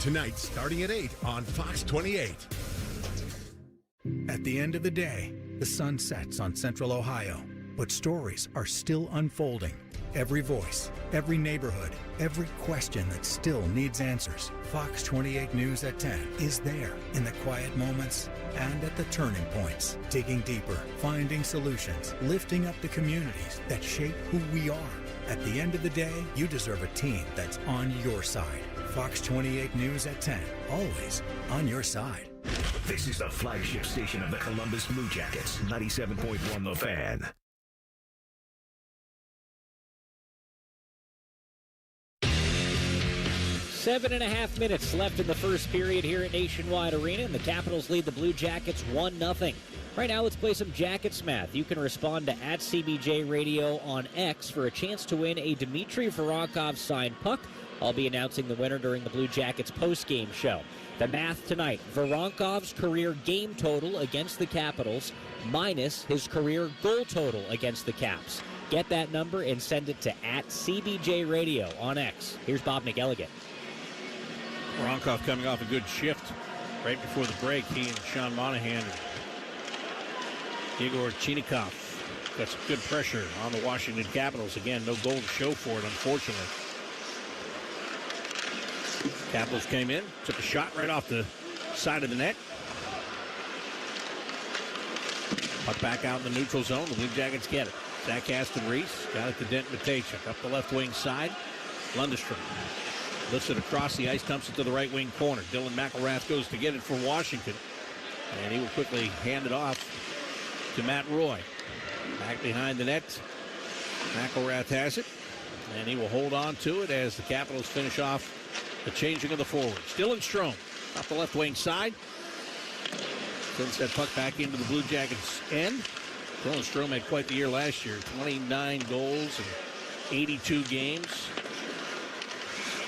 Tonight, starting at 8 on Fox 28. At the end of the day, the sun sets on Central Ohio, but stories are still unfolding. Every voice, every neighborhood, every question that still needs answers. Fox 28 News at 10 is there in the quiet moments and at the turning points, digging deeper, finding solutions, lifting up the communities that shape who we are. At the end of the day, you deserve a team that's on your side. Fox 28 News at 10, always on your side. This is the flagship station of the Columbus Blue Jackets, 97.1 The Fan. Seven and a half minutes left in the first period here at Nationwide Arena, and the Capitals lead the Blue Jackets 1-0. Right now, let's play some Jackets math. You can respond to @CBJ Radio on X for a chance to win a Dmitry Voronkov signed puck. I'll be announcing the winner during the Blue Jackets post-game show. The math tonight, Voronkov's career game total against the Capitals minus his career goal total against the Caps. Get that number and send it to @CBJ Radio on X. Here's Bob McElligott. Voronkov coming off a good shift right before the break. He and Sean Monahan and Igor Chinikov got some good pressure on the Washington Capitals. Again, no goal to show for it, unfortunately. Capitals came in, took a shot right off the side of the net. Puck back out in the neutral zone. The Blue Jackets get it. Zach Aston-Reese got it to Dent Matejchuk. Up the left wing side. Lundestrom lifts it across the ice, dumps it to the right wing corner. Dylan McElrath goes to get it for Washington. And he will quickly hand it off to Matt Roy. Back behind the net. McElrath has it. And he will hold on to it as the Capitals finish off the changing of the forwards. Dylan Strome off the left wing side. Sends that puck back into the Blue Jackets' end. Dylan Strome had quite the year last year. 29 goals in 82 games.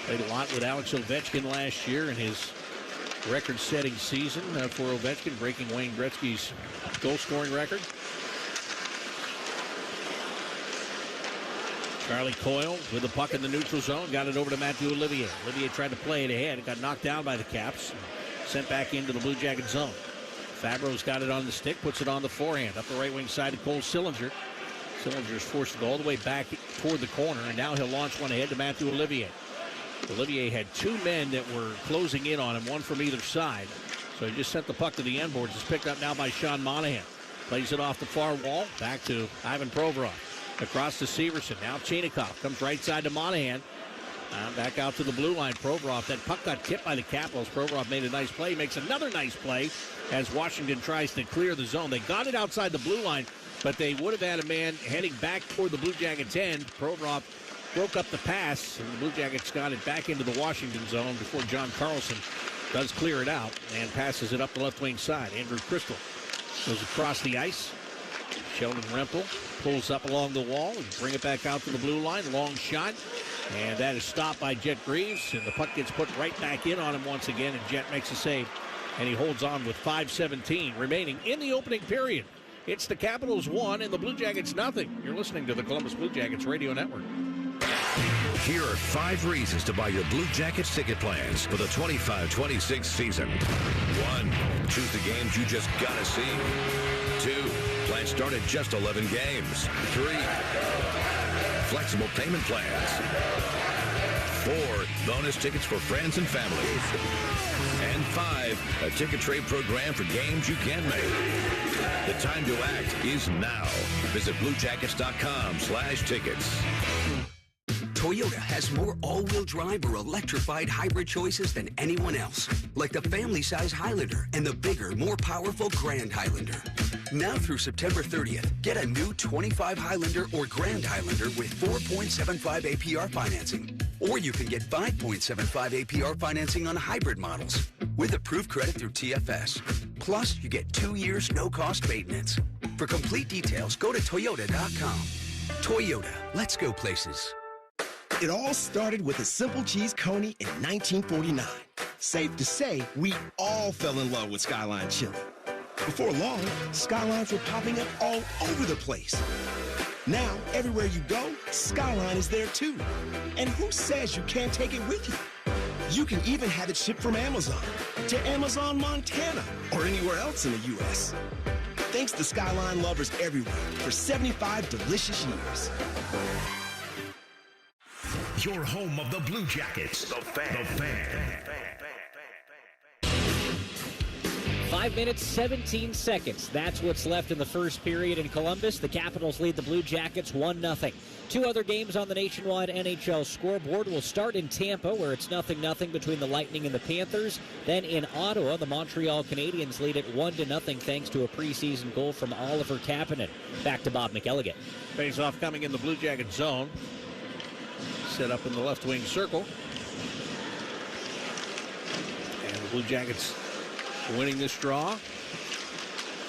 Played a lot with Alex Ovechkin last year in his record-setting season for Ovechkin, breaking Wayne Gretzky's goal-scoring record. Charlie Coyle with the puck in the neutral zone. Got it over to Mathieu Olivier. Olivier tried to play it ahead. It got knocked down by the Caps. Sent back into the Blue Jacket zone. Fabro's got it on the stick. Puts it on the forehand. Up the right wing side to Cole Sillinger. Sillinger's forced to go all the way back toward the corner. And now he'll launch one ahead to Mathieu Olivier. Olivier had two men that were closing in on him, one from either side. So he just sent the puck to the end boards. It's picked up now by Sean Monahan. Plays it off the far wall. Back to Ivan Provorov. Across to Severson. Now Chinikov comes right side to Monahan. Back out to the blue line. Provorov. That puck got tipped by the Capitals. Provorov made a nice play. Makes another nice play as Washington tries to clear the zone. They got it outside the blue line, but they would have had a man heading back toward the Blue Jackets' end. Provorov broke up the pass, and the Blue Jackets got it back into the Washington zone before John Carlson does clear it out and passes it up the left wing side. Andrew Crystal goes across the ice. Sheldon Rempel pulls up along the wall and bring it back out to the blue line. Long shot, and that is stopped by Jet Greaves, and the puck gets put right back in on him once again, and Jet makes a save, and he holds on with 5:17 remaining in the opening period. It's the Capitals 1 and the Blue Jackets nothing. You're listening to the Columbus Blue Jackets Radio Network. Here are 5 reasons to buy your Blue Jackets ticket plans for the 25-26 season. 1. Choose the games you just gotta see. 2. Plans start at just 11 games. 3. Flexible payment plans. 4. Bonus tickets for friends and family. And 5. A ticket trade program for games you can't make. The time to act is now. Visit BlueJackets.com/tickets. Toyota has more all-wheel drive or electrified hybrid choices than anyone else, like the family-size Highlander and the bigger, more powerful Grand Highlander. Now through September 30th, get a new 25 Highlander or Grand Highlander with 4.75 APR financing. Or you can get 5.75 APR financing on hybrid models with approved credit through TFS. Plus, you get 2 years no-cost maintenance. For complete details, go to Toyota.com. Toyota, let's go places. It all started with a simple cheese coney in 1949. Safe to say, we all fell in love with Skyline Chili. Before long, Skylines were popping up all over the place. Now, everywhere you go, Skyline is there too. And who says you can't take it with you? You can even have it shipped from Amazon to Amazon, Montana, or anywhere else in the U.S. Thanks to Skyline lovers everywhere for 75 delicious years. Your home of the Blue Jackets, The Fan. 5 minutes, 17 seconds. That's what's left in the first period in Columbus. The Capitals lead the Blue Jackets 1-0. Two other games on the nationwide NHL scoreboard will start in Tampa, where it's 0-0 between the Lightning and the Panthers. Then in Ottawa, the Montreal Canadiens lead it 1-0 thanks to a preseason goal from Oliver Kapanen. Back to Bob McElligott. Face-off coming in the Blue Jacket zone. Set up in the left wing circle. And the Blue Jackets winning this draw.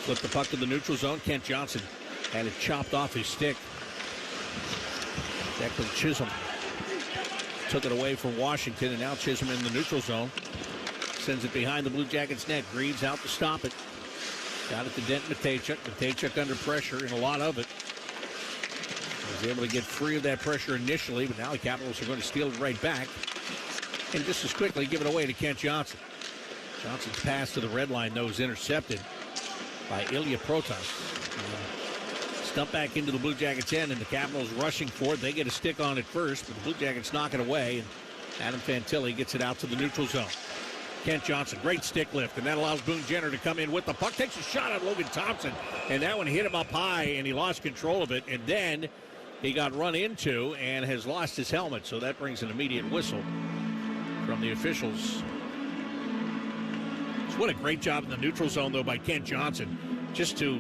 Flip the puck to the neutral zone. Kent Johnson had it chopped off his stick. Declan Chisholm took it away from Washington, and now Chisholm in the neutral zone. Sends it behind the Blue Jackets net. Greaves out to stop it. Got it to Dent Matejchuk. Matejchuk under pressure, and a lot of it. Was able to get free of that pressure initially, but now the Capitals are going to steal it right back. And just as quickly give it away to Kent Johnson. Johnson's pass to the red line, though, is intercepted by Ilya Protas. Stumped back into the Blue Jackets' end, and the Capitals rushing for it. They get a stick on it first, but the Blue Jackets knock it away, and Adam Fantilli gets it out to the neutral zone. Kent Johnson, great stick lift, and that allows Boone Jenner to come in with the puck. Takes a shot at Logan Thompson, and that one hit him up high, and he lost control of it, and then he got run into and has lost his helmet, so that brings an immediate whistle from the officials. So what a great job in the neutral zone, though, by Kent Johnson, just to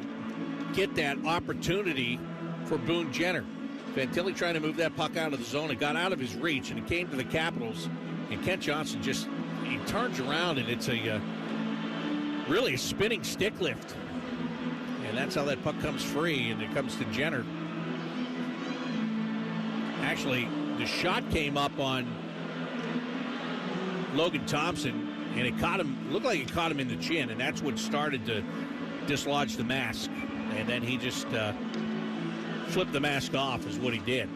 get that opportunity for Boone Jenner. Fantilli trying to move that puck out of the zone. It got out of his reach, and it came to the Capitals. And Kent Johnson he turns around, and it's really a spinning stick lift. And that's how that puck comes free, and it comes to Jenner. Actually, the shot came up on Logan Thompson, and it looked like it caught him in the chin, and that's what started to dislodge the mask. And then he just flipped the mask off is what he did.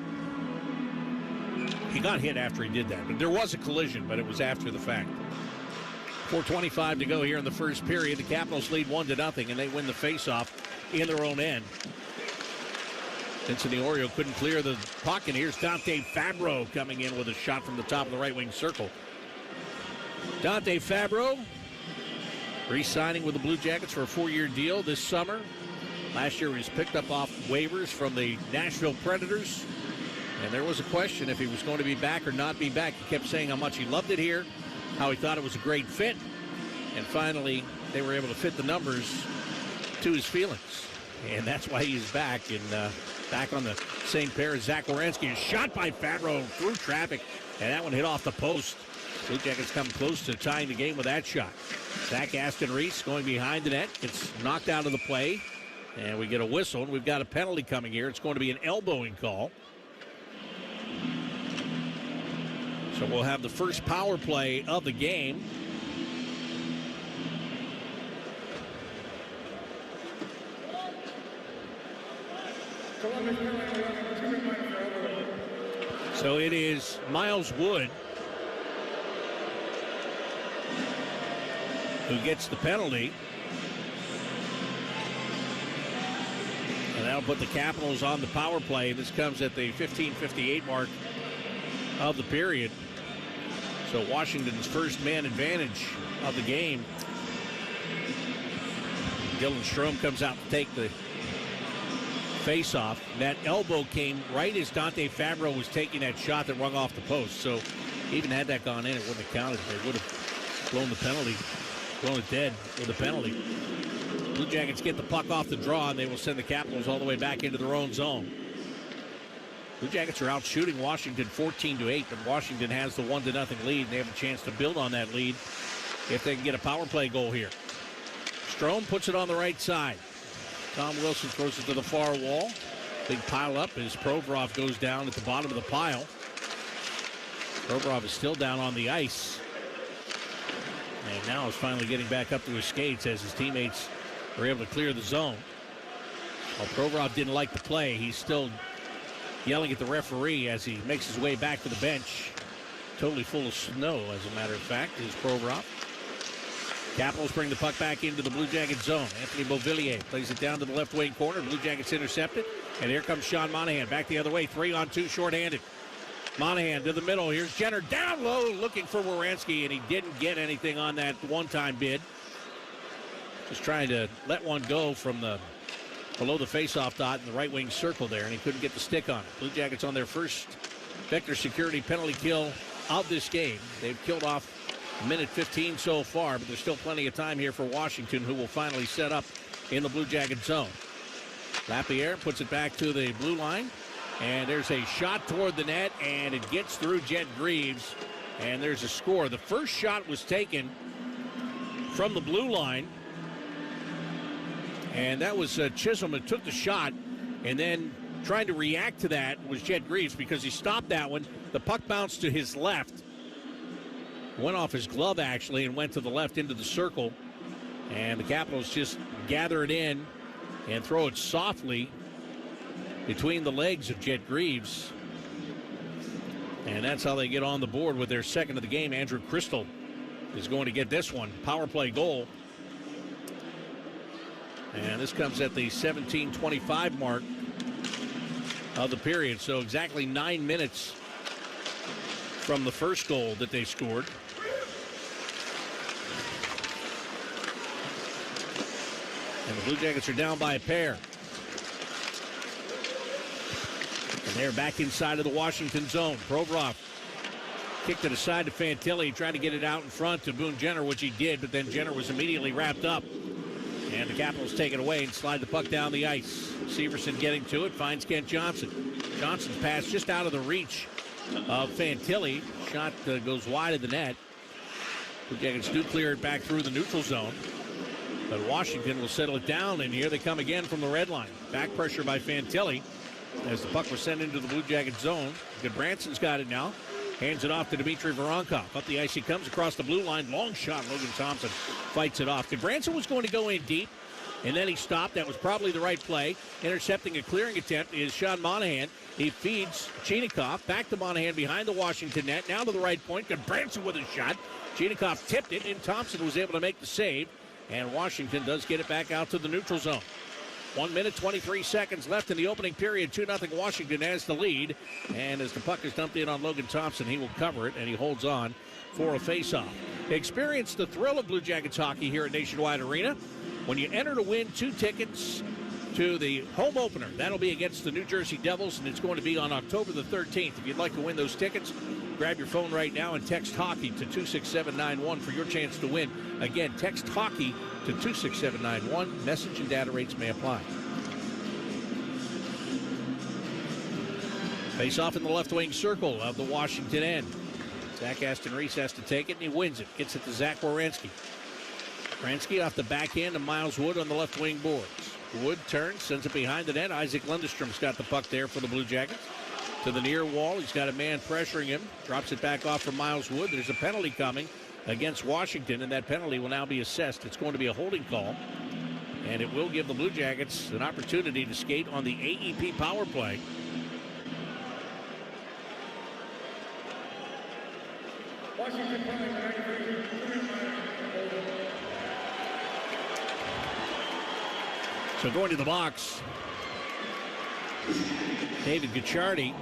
He got hit after he did that. But there was a collision, but it was after the fact. 4:25 to go here in the first period. The Capitals lead 1-0, and they win the faceoff in their own end. Vincent Iorio couldn't clear the puck, and here's Dante Fabro coming in with a shot from the top of the right wing circle. Dante Fabro re-signing with the Blue Jackets for a 4-year deal this summer. Last year he was picked up off waivers from the Nashville Predators. And there was a question if he was going to be back or not be back. He kept saying how much he loved it here, how he thought it was a great fit. And finally, they were able to fit the numbers to his feelings. And that's why he's back. And back on the same pair as Zach Werenski. A shot by Fabro through traffic. And that one hit off the post. Blue Jackets come close to tying the game with that shot. Zach Aston Reese going behind the net. Gets knocked out of the play. And we get a whistle, and we've got a penalty coming here. It's going to be an elbowing call. So we'll have the first power play of the game. So it is Miles Wood who gets the penalty. And that'll put the Capitals on the power play. This comes at the 15:58 mark of the period. So Washington's first man advantage of the game. Dylan Strome comes out to take the face-off. That elbow came right as Dante Fabro was taking that shot that rung off the post. So even had that gone in, it wouldn't have counted. They would have blown the penalty, blown it dead with the penalty. Blue Jackets get the puck off the draw, and they will send the Capitals all the way back into their own zone. Blue Jackets are out shooting Washington 14-8, but Washington has the 1-0 lead, and they have a chance to build on that lead if they can get a power play goal here. Strome puts it on the right side. Tom Wilson throws it to the far wall. Big pile up as Provorov goes down at the bottom of the pile. Provorov is still down on the ice. And now is finally getting back up to his skates as his teammates are able to clear the zone. While Provorov didn't like the play, he's still yelling at the referee as he makes his way back to the bench. Totally full of snow, as a matter of fact, is Provorov. Capitals bring the puck back into the Blue Jackets zone. Anthony Beauvillier plays it down to the left wing corner. Blue Jackets intercepted. And here comes Sean Monahan back the other way. 3-on-2 shorthanded. Monahan to the middle. Here's Jenner down low looking for Werenski, and he didn't get anything on that one-time bid. Just trying to let one go from the below the face-off dot in the right wing circle there, and he couldn't get the stick on it. Blue Jackets on their first Vector Security penalty kill of this game. They've killed off a minute 15 so far, but there's still plenty of time here for Washington, who will finally set up in the Blue Jacket zone. Lapierre puts it back to the blue line, and there's a shot toward the net, and it gets through Jet Greaves, and there's a score. The first shot was taken from the blue line, and that was Chisholm that took the shot, and then trying to react to that was Jet Greaves because he stopped that one. The puck bounced to his left, went off his glove actually, and went to the left into the circle, and the Capitals just gather it in and throw it softly between the legs of Jet Greaves, and that's how they get on the board with their second of the game. Andrew Crystal is going to get this one, power play goal. And this comes at the 17:25 mark of the period. So exactly 9 minutes from the first goal that they scored. And the Blue Jackets are down by a pair. And they're back inside of the Washington zone. Provorov kicked it aside to Fantilli, trying to get it out in front to Boone Jenner, which he did, but then Jenner was immediately wrapped up. And the Capitals take it away and slide the puck down the ice. Severson getting to it, finds Kent Johnson. Johnson's pass just out of the reach of Fantilli. Shot goes wide of the net. Blue Jackets do clear it back through the neutral zone. But Washington will settle it down, and here they come again from the red line. Back pressure by Fantilli as the puck was sent into the Blue Jacket zone. Goodbranson's got it now. Hands it off to Dmitry Voronkov. Up the ice he comes across the blue line. Long shot. Logan Thompson fights it off. Goodbranson was going to go in deep, and then he stopped. That was probably the right play. Intercepting a clearing attempt is Sean Monahan. He feeds Chinakhov. Back to Monahan behind the Washington net. Now to the right point. Goodbranson with a shot. Chinakhov tipped it, and Thompson was able to make the save. And Washington does get it back out to the neutral zone. 1 minute, 23 seconds left in the opening period. 2-0 Washington has the lead. And as the puck is dumped in on Logan Thompson, he will cover it, and he holds on for a faceoff. Experience the thrill of Blue Jackets hockey here at Nationwide Arena when you enter to win 2 tickets to the home opener. That'll be against the New Jersey Devils, and it's going to be on October the 13th. If you'd like to win those tickets, grab your phone right now and text hockey to 26791 for your chance to win. Again, text hockey to 26791. Message and data rates may apply. Face off in the left wing circle of the Washington end. Zach Aston Reese has to take it, and he wins it. Gets it to Zach Werenski. Werenski off the backhand of Miles Wood on the left wing boards. Wood turns, sends it behind the net. Isaac Lundstrom's got the puck there for the Blue Jackets. To the near wall, he's got a man pressuring him. Drops it back off for Miles Wood. There's a penalty coming against Washington, and that penalty will now be assessed. It's going to be a holding call, and it will give the Blue Jackets an opportunity to skate on the AEP power play. So going to the box, David Gacciardi.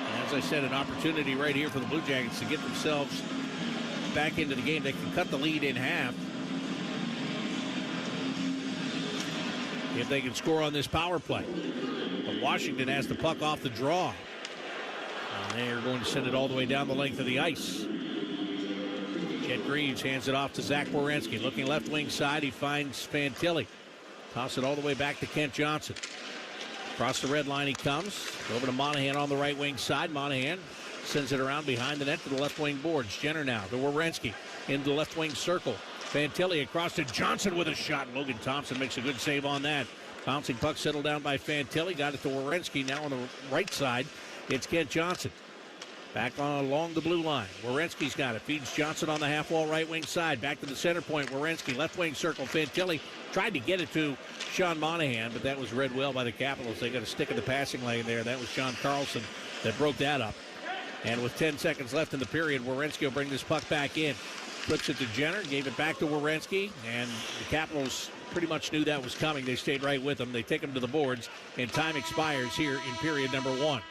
And as I said, an opportunity right here for the Blue Jackets to get themselves back into the game. They can cut the lead in half if they can score on this power play. But Washington has the puck off the draw. And they are going to send it all the way down the length of the ice. Jet Greaves hands it off to Zach Werenski. Looking left wing side, he finds Fantilli. Toss it all the way back to Kent Johnson. Across the red line he comes. Over to Monahan on the right wing side. Monahan sends it around behind the net to the left wing boards. Jenner now to Werenski into the left wing circle. Fantilli across to Johnson with a shot. Logan Thompson makes a good save on that. Bouncing puck settled down by Fantilli. Got it to Werenski. Now on the right side, it's Kent Johnson. Back on along the blue line. Werenski's got it. Feeds Johnson on the half wall right wing side. Back to the center point. Werenski left wing circle. Fantilli tried to get it to Sean Monahan, but that was read well by the Capitals. They got a stick in the passing lane there. That was Sean Carlson that broke that up. And with 10 seconds left in the period, Werenski will bring this puck back in. Flips it to Jenner, gave it back to Werenski, and the Capitals pretty much knew that was coming. They stayed right with them. They take them to the boards, and time expires here in period number 1.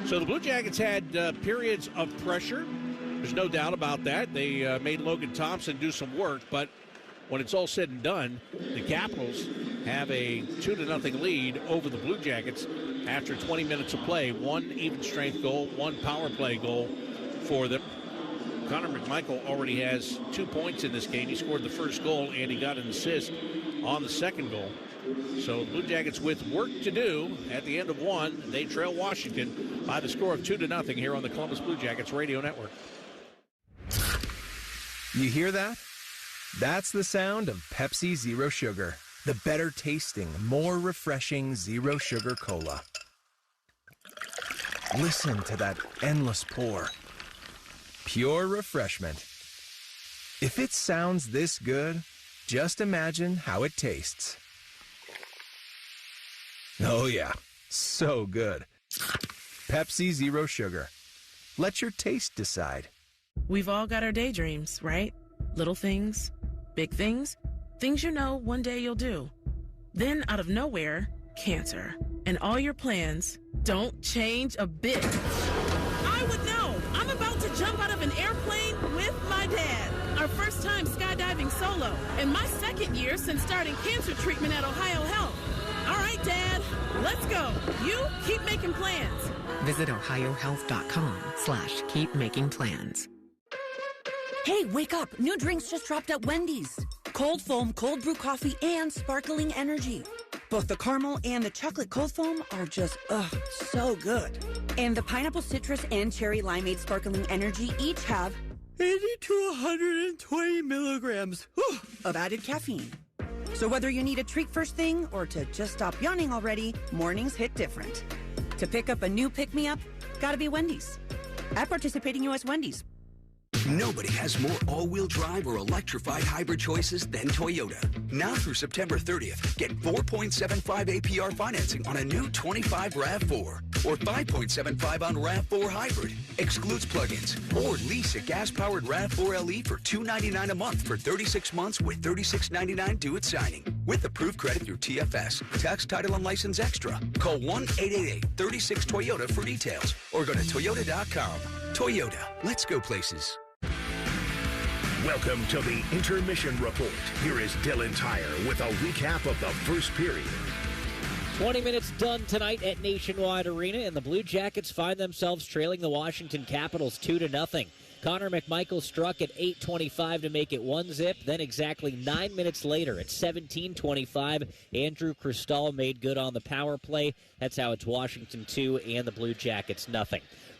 So the Blue Jackets had periods of pressure. There's no doubt about that. They made Logan Thompson do some work, but when it's all said and done, the Capitals have a 2-0 lead over the Blue Jackets after 20 minutes of play. One even strength goal, one power play goal for them. Connor McMichael already has 2 points in this game. He scored the first goal, and he got an assist on the second goal. So the Blue Jackets with work to do at the end of 1. They trail Washington by the score of 2-0 here on the Columbus Blue Jackets Radio Network. You hear that? That's the sound of Pepsi Zero Sugar, the better tasting, more refreshing Zero Sugar Cola. Listen to that endless pour. Pure refreshment. If it sounds this good, just imagine how it tastes. Oh yeah, so good. Pepsi Zero Sugar. Let your taste decide. We've all got our daydreams, right? Little things, big things, things you know one day you'll do. Then out of nowhere, cancer. And all your plans don't change a bit. I would know. I'm about to jump out of an airplane with my dad. Our first time skydiving solo, and my second year since starting cancer treatment at Ohio Health. All right, Dad, let's go. You keep making plans. Visit ohiohealth.com/keepmakingplans. Hey, wake up. New drinks just dropped at Wendy's. Cold foam, cold brew coffee, and sparkling energy. Both the caramel and the chocolate cold foam are just, so good. And the pineapple citrus and cherry limeade sparkling energy each have 80 to 120 milligrams of added caffeine. So whether you need a treat first thing or to just stop yawning already, mornings hit different. To pick up a new pick-me-up, gotta be Wendy's. At participating U.S. Wendy's. Nobody has more all-wheel drive or electrified hybrid choices than Toyota. Now through September 30th, get 4.75 APR financing on a new 25 RAV4 or 5.75 on RAV4 Hybrid. Excludes plug-ins. Or lease a gas-powered RAV4 LE for $299 a month for 36 months with $36.99 due at signing. With approved credit through TFS. Tax, title, and license extra. Call 1-888-36-TOYOTA for details or go to Toyota.com. Toyota. Let's go places. Welcome to the Intermission Report. Here is Dylan Tyre with a recap of the first period. 20 minutes done tonight at Nationwide Arena, and the Blue Jackets find themselves trailing the Washington Capitals 2-0. Connor McMichael struck at 8:25 to make it 1-0. Then exactly 9 minutes later at 17:25, Andrew Cristall made good on the power play. That's how it's Washington 2 and the Blue Jackets 0.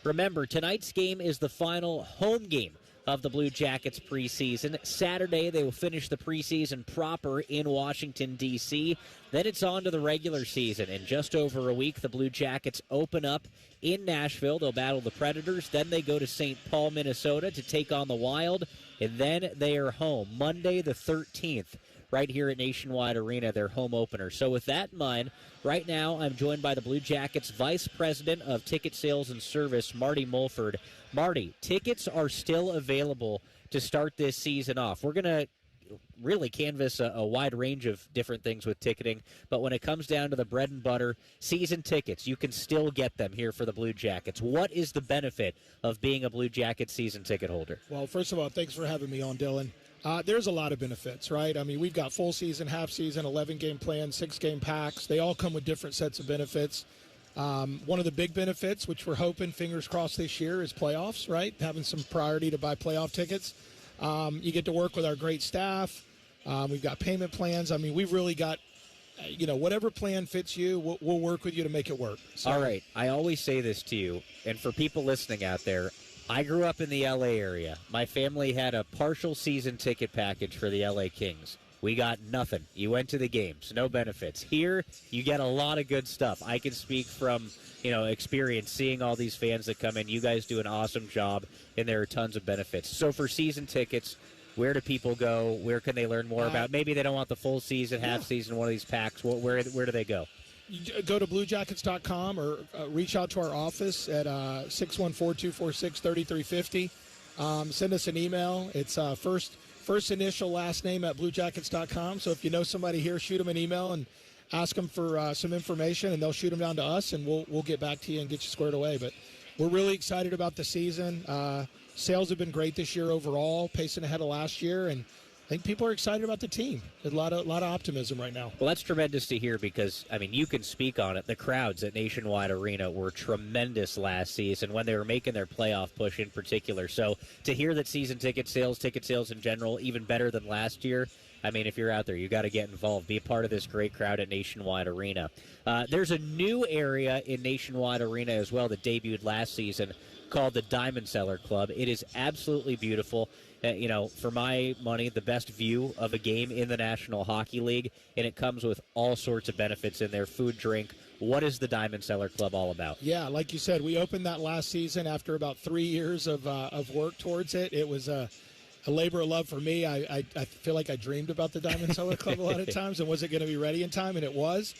Remember, tonight's game is the final home game of the Blue Jackets preseason. Saturday, they will finish the preseason proper in Washington, D.C. Then it's on to the regular season. In just over a week, the Blue Jackets open up in Nashville. They'll battle the Predators. Then they go to St. Paul, Minnesota to take on the Wild. And then they are home Monday the 13th. Right here at Nationwide Arena, their home opener. So with that in mind, right now I'm joined by the Blue Jackets Vice President of Ticket Sales and Service, Marty Mulford. Marty, tickets are still available to start this season off. We're going to really canvass a wide range of different things with ticketing, but when it comes down to the bread and butter, season tickets, you can still get them here for the Blue Jackets. What is the benefit of being a Blue Jackets season ticket holder? Well, first of all, thanks for having me on, Dylan. There's a lot of benefits, right? I mean, we've got full season, half season, 11-game plans, 6-game packs. They all come with different sets of benefits. One of the big benefits, which we're hoping, fingers crossed this year, is playoffs, right? Having some priority to buy playoff tickets. You get to work with our great staff. We've got payment plans. I mean, we've really got, whatever plan fits you, we'll work with you to make it work. So. All right. I always say this to you, and for people listening out there, I grew up in the L.A. area. My family had a partial season ticket package for the L.A. Kings. we got nothing. You went to the games, no benefits. Here, you get a lot of good stuff. I can speak from, experience seeing all these fans that come in. You guys do an awesome job, and there are tons of benefits. So for season tickets, where do people go? Where can they learn more about? Maybe they don't want the full season, half season, one of these packs. Where do they go? You go to bluejackets.com or reach out to our office at 614-246-3350. Send us an email. It's first initial, last name at bluejackets.com. So if you know somebody here, shoot them an email and ask them for some information, and they'll shoot them down to us, and we'll get back to you and get you squared away. But we're really excited about the season. Sales have been great this year overall, pacing ahead of last year, and I think people are excited about the team. There's a lot of optimism right now. Well, that's tremendous to hear because, you can speak on it. The crowds at Nationwide Arena were tremendous last season when they were making their playoff push in particular. So to hear that season ticket sales in general, even better than last year, if you're out there, you got to get involved. Be a part of this great crowd at Nationwide Arena. There's a new area in Nationwide Arena as well that debuted last season called the Diamond Cellar Club. It is absolutely beautiful. For my money, the best view of a game in the National Hockey League, and it comes with all sorts of benefits in there, food, drink. What is the Diamond Cellar Club all about? Yeah, like you said, we opened that last season after about 3 years of work towards it. It was a labor of love for me. I feel like I dreamed about the Diamond Cellar Club a lot of times and wasn't going to be ready in time, and it was.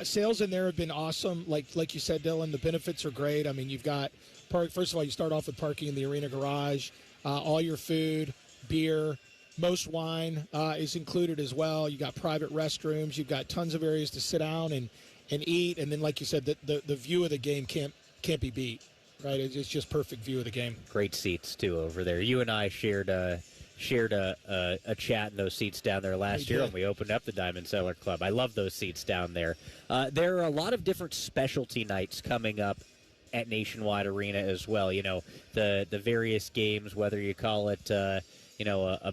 Sales in there have been awesome. Like you said, Dylan, the benefits are great. You've got first of all, you start off with parking in the arena garage. All your food, beer, most wine is included as well. You got private restrooms. You've got tons of areas to sit down and eat. And then, like you said, the view of the game can't be beat. Right? It's just perfect view of the game. Great seats too over there. You and I shared a chat in those seats down there last year when we opened up the Diamond Cellar Club. I love those seats down there. There are a lot of different specialty nights coming up at Nationwide Arena as well. The various games, whether you call it a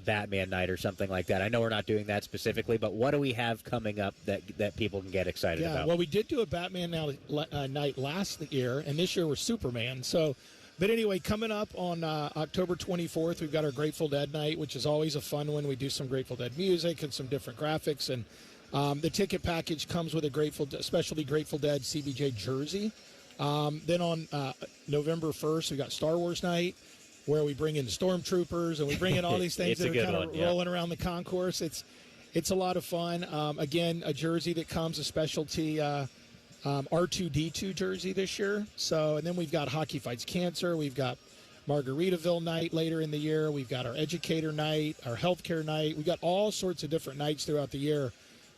Batman night or something like that. I know we're not doing that specifically, but what do we have coming up that people can get excited about? Well, we did do a Batman night last year, and this year we're Superman. But anyway, coming up on October 24th, we've got our Grateful Dead night, which is always a fun one. We do some Grateful Dead music and some different graphics, and the ticket package comes with a specialty Grateful Dead CBJ jersey. Then on November 1st, we got Star Wars night, where we bring in stormtroopers and we bring in all these things that are kind of rolling around the concourse. It's a lot of fun. Again, a jersey that comes, a specialty R2-D2 jersey this year. And then we've got Hockey Fights Cancer. We've got Margaritaville night later in the year. We've got our Educator night, our Healthcare night. We've got all sorts of different nights throughout the year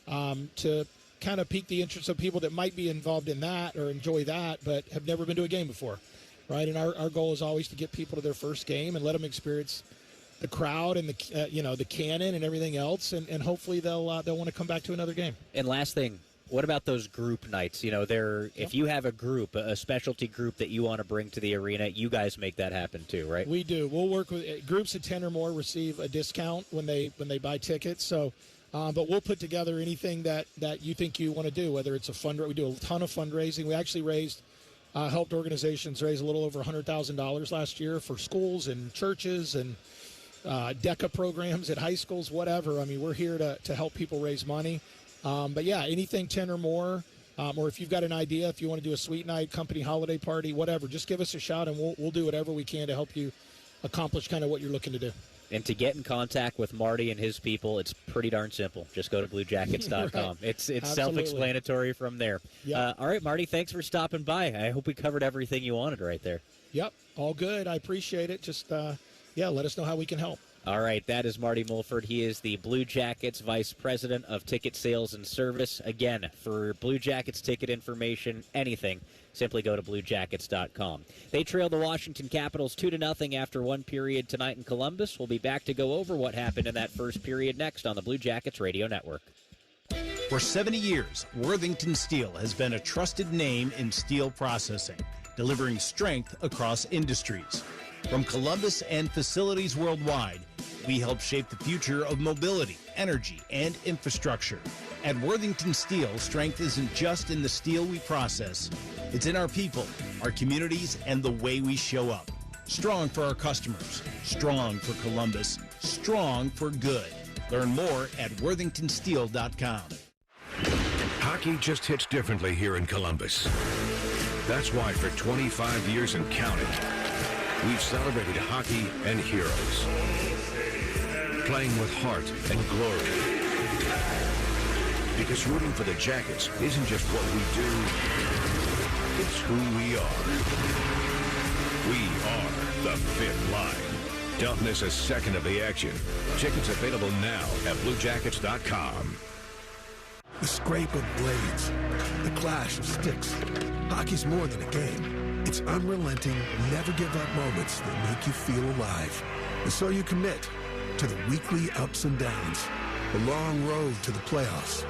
to kind of pique the interest of people that might be involved in that or enjoy that but have never been to a game before, right? And our goal is always to get people to their first game and let them experience the crowd and the cannon and everything else, and hopefully they'll want to come back to another game. And last thing, what about those group nights? If you have a group, a specialty group that you want to bring to the arena, you guys make that happen too, right? We do. We'll work with groups of 10 or more receive a discount when they buy tickets. So. But we'll put together anything that you think you want to do, whether it's a fundraiser. We do a ton of fundraising. We actually helped organizations raise a little over $100,000 last year for schools and churches and DECA programs at high schools, whatever. We're here to help people raise money. But yeah, anything 10 or more, or if you've got an idea, if you want to do a sweet night, company holiday party, whatever, just give us a shout and we'll do whatever we can to help you accomplish kind of what you're looking to do. And to get in contact with Marty and his people, it's pretty darn simple. Just go to bluejackets.com. Right. It's self-explanatory from there. Yep. All right, Marty, thanks for stopping by. I hope we covered everything you wanted right there. Yep, all good. I appreciate it. Just, let us know how we can help. All right, that is Marty Mulford. He is the Blue Jackets Vice President of Ticket Sales and Service. Again, for Blue Jackets ticket information, anything, simply go to bluejackets.com. They trailed the Washington Capitals 2-0 after one period tonight in Columbus. We'll be back to go over what happened in that first period next on the Blue Jackets Radio Network. For 70 years, Worthington Steel has been a trusted name in steel processing, delivering strength across industries. From Columbus and facilities worldwide, we help shape the future of mobility, energy, and infrastructure. At Worthington Steel, strength isn't just in the steel we process. It's in our people, our communities, and the way we show up. Strong for our customers, strong for Columbus, strong for good. Learn more at worthingtonsteel.com. Hockey just hits differently here in Columbus. That's why for 25 years and counting, we've celebrated hockey and heroes. Playing with heart and glory. Because rooting for the Jackets isn't just what we do, it's who we are. We are the Fifth Line. Don't miss a second of the action. Tickets available now at BlueJackets.com. The scrape of blades, the clash of sticks. Hockey's more than a game. It's unrelenting, never-give-up moments that make you feel alive. And so you commit to the weekly ups and downs, the long road to the playoffs.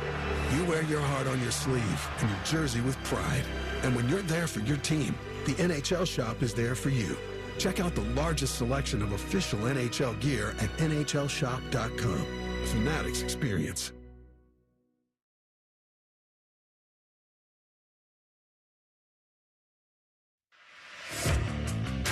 You wear your heart on your sleeve and your jersey with pride. And when you're there for your team, the NHL Shop is there for you. Check out the largest selection of official NHL gear at NHLShop.com. Fanatics experience.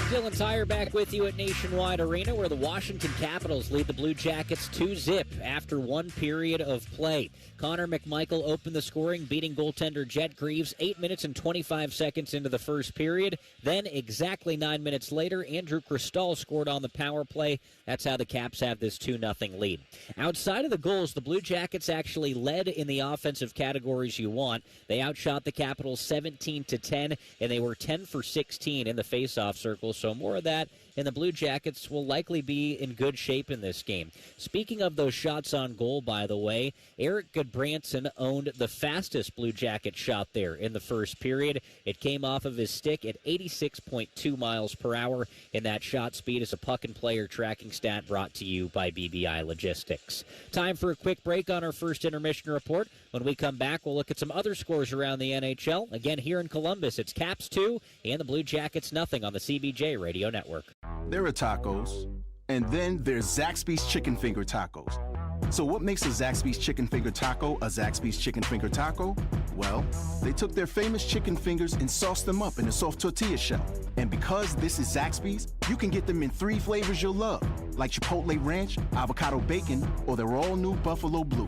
Dylan Tyre back with you at Nationwide Arena, where the Washington Capitals lead the Blue Jackets 2-0 after one period of play. Connor McMichael opened the scoring, beating goaltender Jet Greaves 8 minutes and 25 seconds into the first period. Then, exactly 9 minutes later, Andrew Cristall scored on the power play. That's how the Caps have this 2-0 lead. Outside of the goals, the Blue Jackets actually led in the offensive categories you want. They outshot the Capitals 17-10, and they were 10 for 16 in the faceoff circle. So more of that, and the Blue Jackets will likely be in good shape in this game. Speaking of those shots on goal, by the way, Eric Goodbranson owned the fastest Blue Jacket shot there in the first period. It came off of his stick at 86.2 miles per hour, and that shot speed is a puck and player tracking stat brought to you by BBI Logistics. Time for a quick break on our first intermission report. When we come back, we'll look at some other scores around the NHL. Again, here in Columbus, it's Caps 2 and the Blue Jackets nothing on the CBJ Radio Network. There are tacos, and then there's Zaxby's Chicken Finger Tacos. So what makes a Zaxby's Chicken Finger Taco a Zaxby's Chicken Finger Taco? Well, they took their famous chicken fingers and sauced them up in a soft tortilla shell. And because this is Zaxby's, you can get them in 3 flavors you'll love, like Chipotle Ranch, Avocado Bacon, or their all-new Buffalo Blue.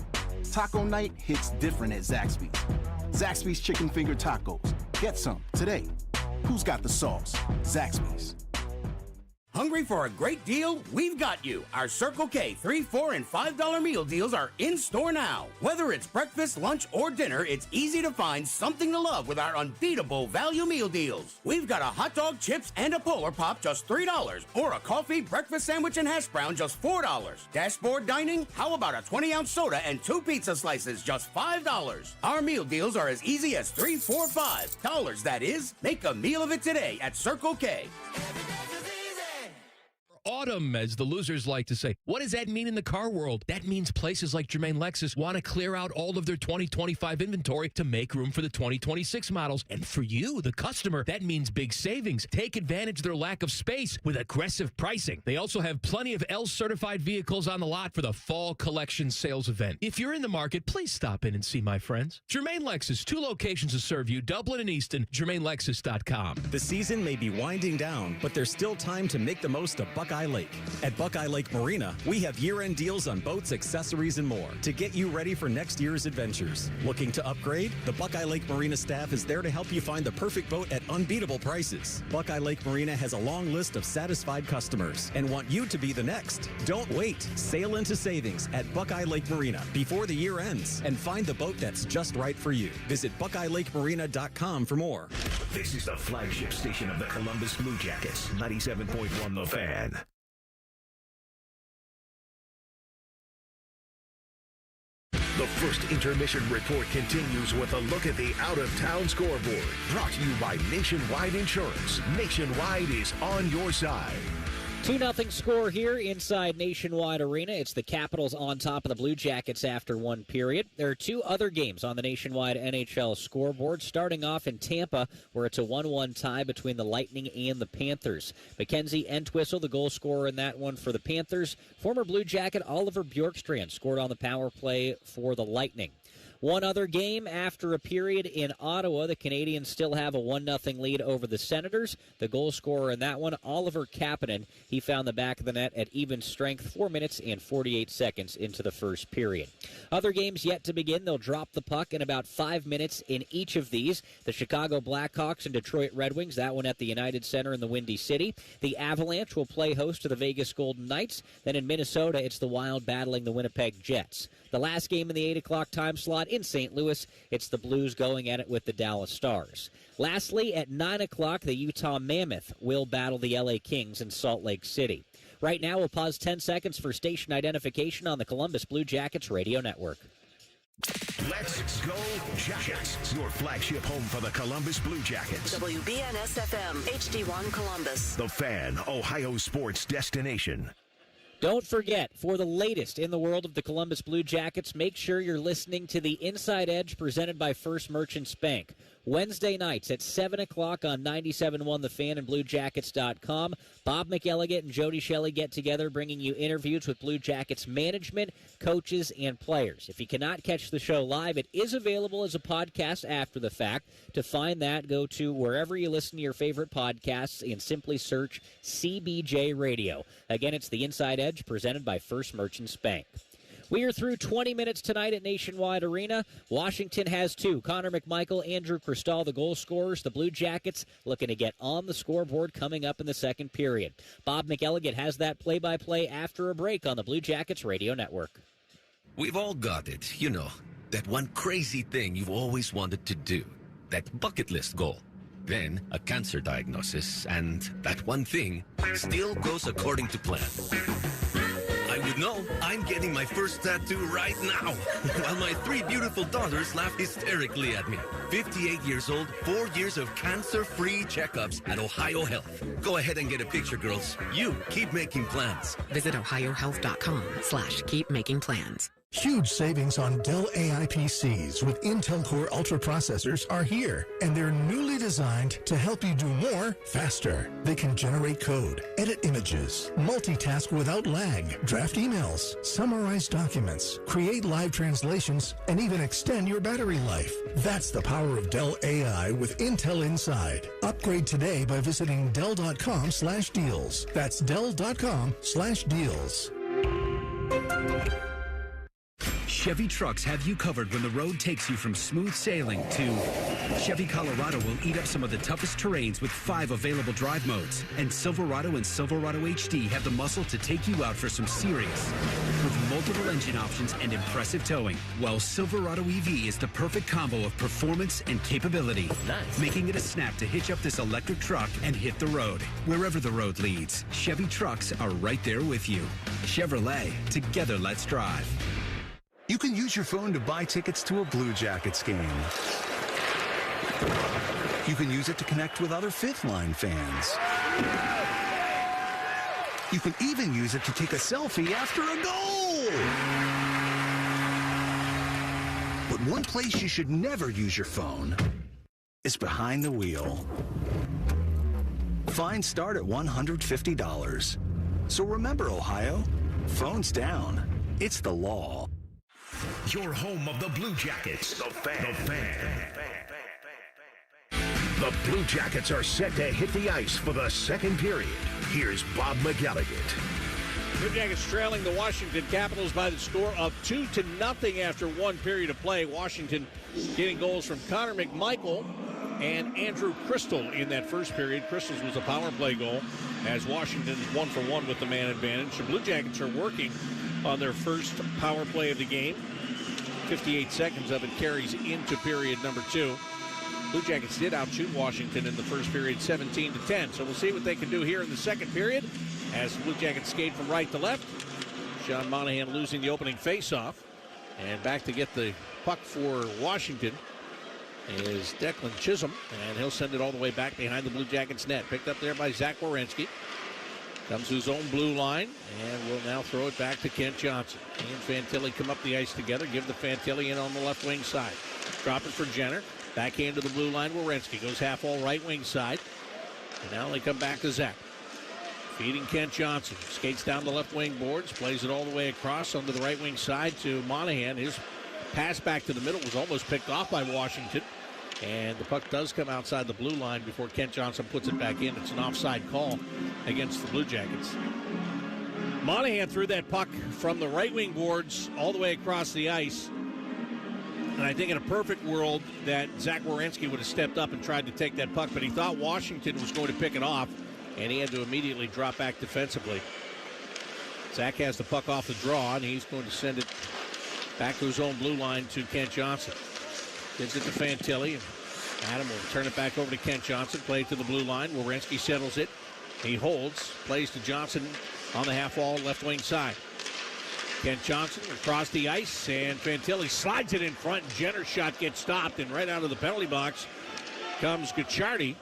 Taco night hits different at Zaxby's. Zaxby's Chicken Finger Tacos. Get some today. Who's got the sauce? Zaxby's. Hungry for a great deal? We've got you. Our Circle K $3, $4, and $5 meal deals are in store now. Whether it's breakfast, lunch, or dinner, it's easy to find something to love with our unbeatable value meal deals. We've got a hot dog, chips, and a Polar Pop, just $3, or a coffee, breakfast sandwich, and hash brown, just $4. Dashboard dining? How about a 20-ounce soda and 2 pizza slices, just $5? Our meal deals are as easy as $3, $4, $5. That is, make a meal of it today at Circle K. Autumn, as the losers like to say. What does that mean in the car world? That means places like Germain Lexus want to clear out all of their 2025 inventory to make room for the 2026 models. And for you, the customer, that means big savings. Take advantage of their lack of space with aggressive pricing. They also have plenty of L-certified vehicles on the lot for the fall collection sales event. If you're in the market, please stop in and see my friends. Germain Lexus, 2 locations to serve you, Dublin and Easton, GermainLexus.com. The season may be winding down, but there's still time to make the most of Buckeye Lake. At Buckeye Lake Marina, we have year-end deals on boats, accessories, and more to get you ready for next year's adventures. Looking to upgrade? The Buckeye Lake Marina staff is there to help you find the perfect boat at unbeatable prices. Buckeye Lake Marina has a long list of satisfied customers and want you to be the next. Don't wait. Sail into savings at Buckeye Lake Marina before the year ends and find the boat that's just right for you. Visit BuckeyeLakeMarina.com for more. This is the flagship station of the Columbus Blue Jackets, 97.1 The Fan. The first intermission report continues with a look at the out-of-town scoreboard. Brought to you by Nationwide Insurance. Nationwide is on your side. 2-0 score here inside Nationwide Arena. It's the Capitals on top of the Blue Jackets after one period. There are 2 other games on the Nationwide NHL scoreboard, starting off in Tampa, where it's a 1-1 tie between the Lightning and the Panthers. Mackenzie Entwistle, the goal scorer in that one for the Panthers. Former Blue Jacket Oliver Bjorkstrand scored on the power play for the Lightning. One other game after a period in Ottawa. The Canadiens still have a 1-0 lead over the Senators. The goal scorer in that one, Oliver Kapanen, he found the back of the net at even strength 4 minutes and 48 seconds into the first period. Other games yet to begin. They'll drop the puck in about 5 minutes in each of these. The Chicago Blackhawks and Detroit Red Wings, that one at the United Center in the Windy City. The Avalanche will play host to the Vegas Golden Knights. Then in Minnesota, it's the Wild battling the Winnipeg Jets. The last game in the 8 o'clock time slot in St. Louis, it's the Blues going at it with the Dallas Stars. Lastly, at 9 o'clock, the Utah Mammoth will battle the LA Kings in Salt Lake City. Right now, we'll pause 10 seconds for station identification on the Columbus Blue Jackets radio network. Let's go Jackets, your flagship home for the Columbus Blue Jackets. WBNS-FM, HD1 Columbus. The Fan, Ohio sports destination. Don't forget, for the latest in the world of the Columbus Blue Jackets, make sure you're listening to the Inside Edge presented by First Merchants Bank. Wednesday nights at 7 o'clock on 97.1 The Fan and BlueJackets.com. Bob McElligott and Jody Shelley get together, bringing you interviews with Blue Jackets management, coaches, and players. If you cannot catch the show live, it is available as a podcast after the fact. To find that, go to wherever you listen to your favorite podcasts and simply search CBJ Radio. Again, it's the Inside Edge presented by First Merchants Bank. We are through 20 minutes tonight at Nationwide Arena. Washington has 2. Connor McMichael, Andrew Cristall, the goal scorers. The Blue Jackets looking to get on the scoreboard coming up in the second period. Bob McElligott has that play-by-play after a break on the Blue Jackets Radio Network. We've all got it, you know, that one crazy thing you've always wanted to do, that bucket list goal. Then a cancer diagnosis, and that one thing still goes according to plan. I would know I'm getting my first tattoo right now, while my 3 beautiful daughters laugh hysterically at me. 58 years old, 4 years of cancer-free checkups at Ohio Health. Go ahead and get a picture, girls. You keep making plans. Visit ohiohealth.com/keepmakingplans. Huge savings on Dell AI PCs with Intel Core Ultra processors are here, and they're newly designed to help you do more faster. They can generate code, edit images, multitask without lag, draft emails, summarize documents, create live translations, and even extend your battery life. That's the power of Dell AI with Intel inside. Upgrade today by visiting Dell.com/deals. That's Dell.com/deals. Chevy trucks have you covered when the road takes you from smooth sailing to Chevy Colorado will eat up some of the toughest terrains with 5 available drive modes. And Silverado and Silverado HD have the muscle to take you out for some serious. With multiple engine options and impressive towing, while Silverado EV is the perfect combo of performance and capability. Nice. Making it a snap to hitch up this electric truck and hit the road. Wherever the road leads, Chevy trucks are right there with you. Chevrolet, together let's drive. You can use your phone to buy tickets to a Blue Jackets game. You can use it to connect with other Fifth Line fans. You can even use it to take a selfie after a goal. But one place you should never use your phone is behind the wheel. Fines start at $150. So remember, Ohio, phones down. It's the law. Your home of the Blue Jackets, the Fan. The Blue Jackets are set to hit the ice for the second period. Here's Bob McElligott. Blue Jackets trailing the Washington Capitals by the score of 2-0 after one period of play. Washington getting goals from Connor McMichael and Andrew Cristall in that first period. Cristall's was a power play goal as Washington's 1-for-1 with the man advantage. The Blue Jackets are working on their first power play of the game. 58 seconds of it carries into period number 2. Blue Jackets did outshoot Washington in the first period 17-10. So we'll see what they can do here in the second period as the Blue Jackets skate from right to left. Sean Monahan losing the opening faceoff. And back to get the puck for Washington is Declan Chisholm. And he'll send it all the way back behind the Blue Jackets net. Picked up there by Zach Werenski. Comes to his own blue line, and will now throw it back to Kent Johnson. He and Fantilli come up the ice together, give the Fantilli in on the left wing side. Drop it for Jenner. Backhand to the blue line, Werenski goes half all right wing side. And now they come back to Zach. Feeding Kent Johnson. Skates down the left wing boards, plays it all the way across onto the right wing side to Monahan. His pass back to the middle was almost picked off by Washington. And the puck does come outside the blue line before Kent Johnson puts it back in. It's an offside call against the Blue Jackets. Monahan threw that puck from the right wing boards all the way across the ice. And I think in a perfect world that Zach Werenski would have stepped up and tried to take that puck, but he thought Washington was going to pick it off, and he had to immediately drop back defensively. Zach has the puck off the draw, and he's going to send it back to his own blue line to Kent Johnson. Gives it to Fantilli, and Adam will turn it back over to Kent Johnson. Play to the blue line. Werenski settles it. He holds. Plays to Johnson on the half wall, left wing side. Kent Johnson across the ice, and Fantilli slides it in front. Jenner's shot gets stopped, and right out of the penalty box comes Gucciardi,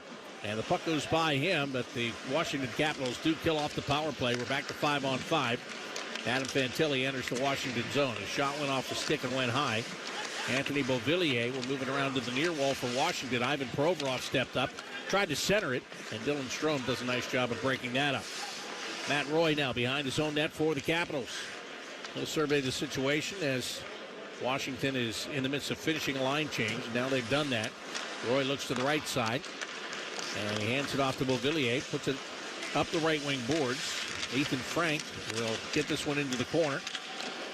and the puck goes by him, but the Washington Capitals do kill off the power play. We're back to 5-on-5. Adam Fantilli enters the Washington zone. His shot went off the stick and went high. Anthony Beauvillier will move it around to the near wall for Washington. Ivan Provorov stepped up, tried to center it, and Dylan Strome does a nice job of breaking that up. Matt Roy now behind his own net for the Capitals. He'll survey the situation as Washington is in the midst of finishing a line change. Now they've done that. Roy looks to the right side, and he hands it off to Beauvillier, puts it up the right wing boards. Ethan Frank will get this one into the corner.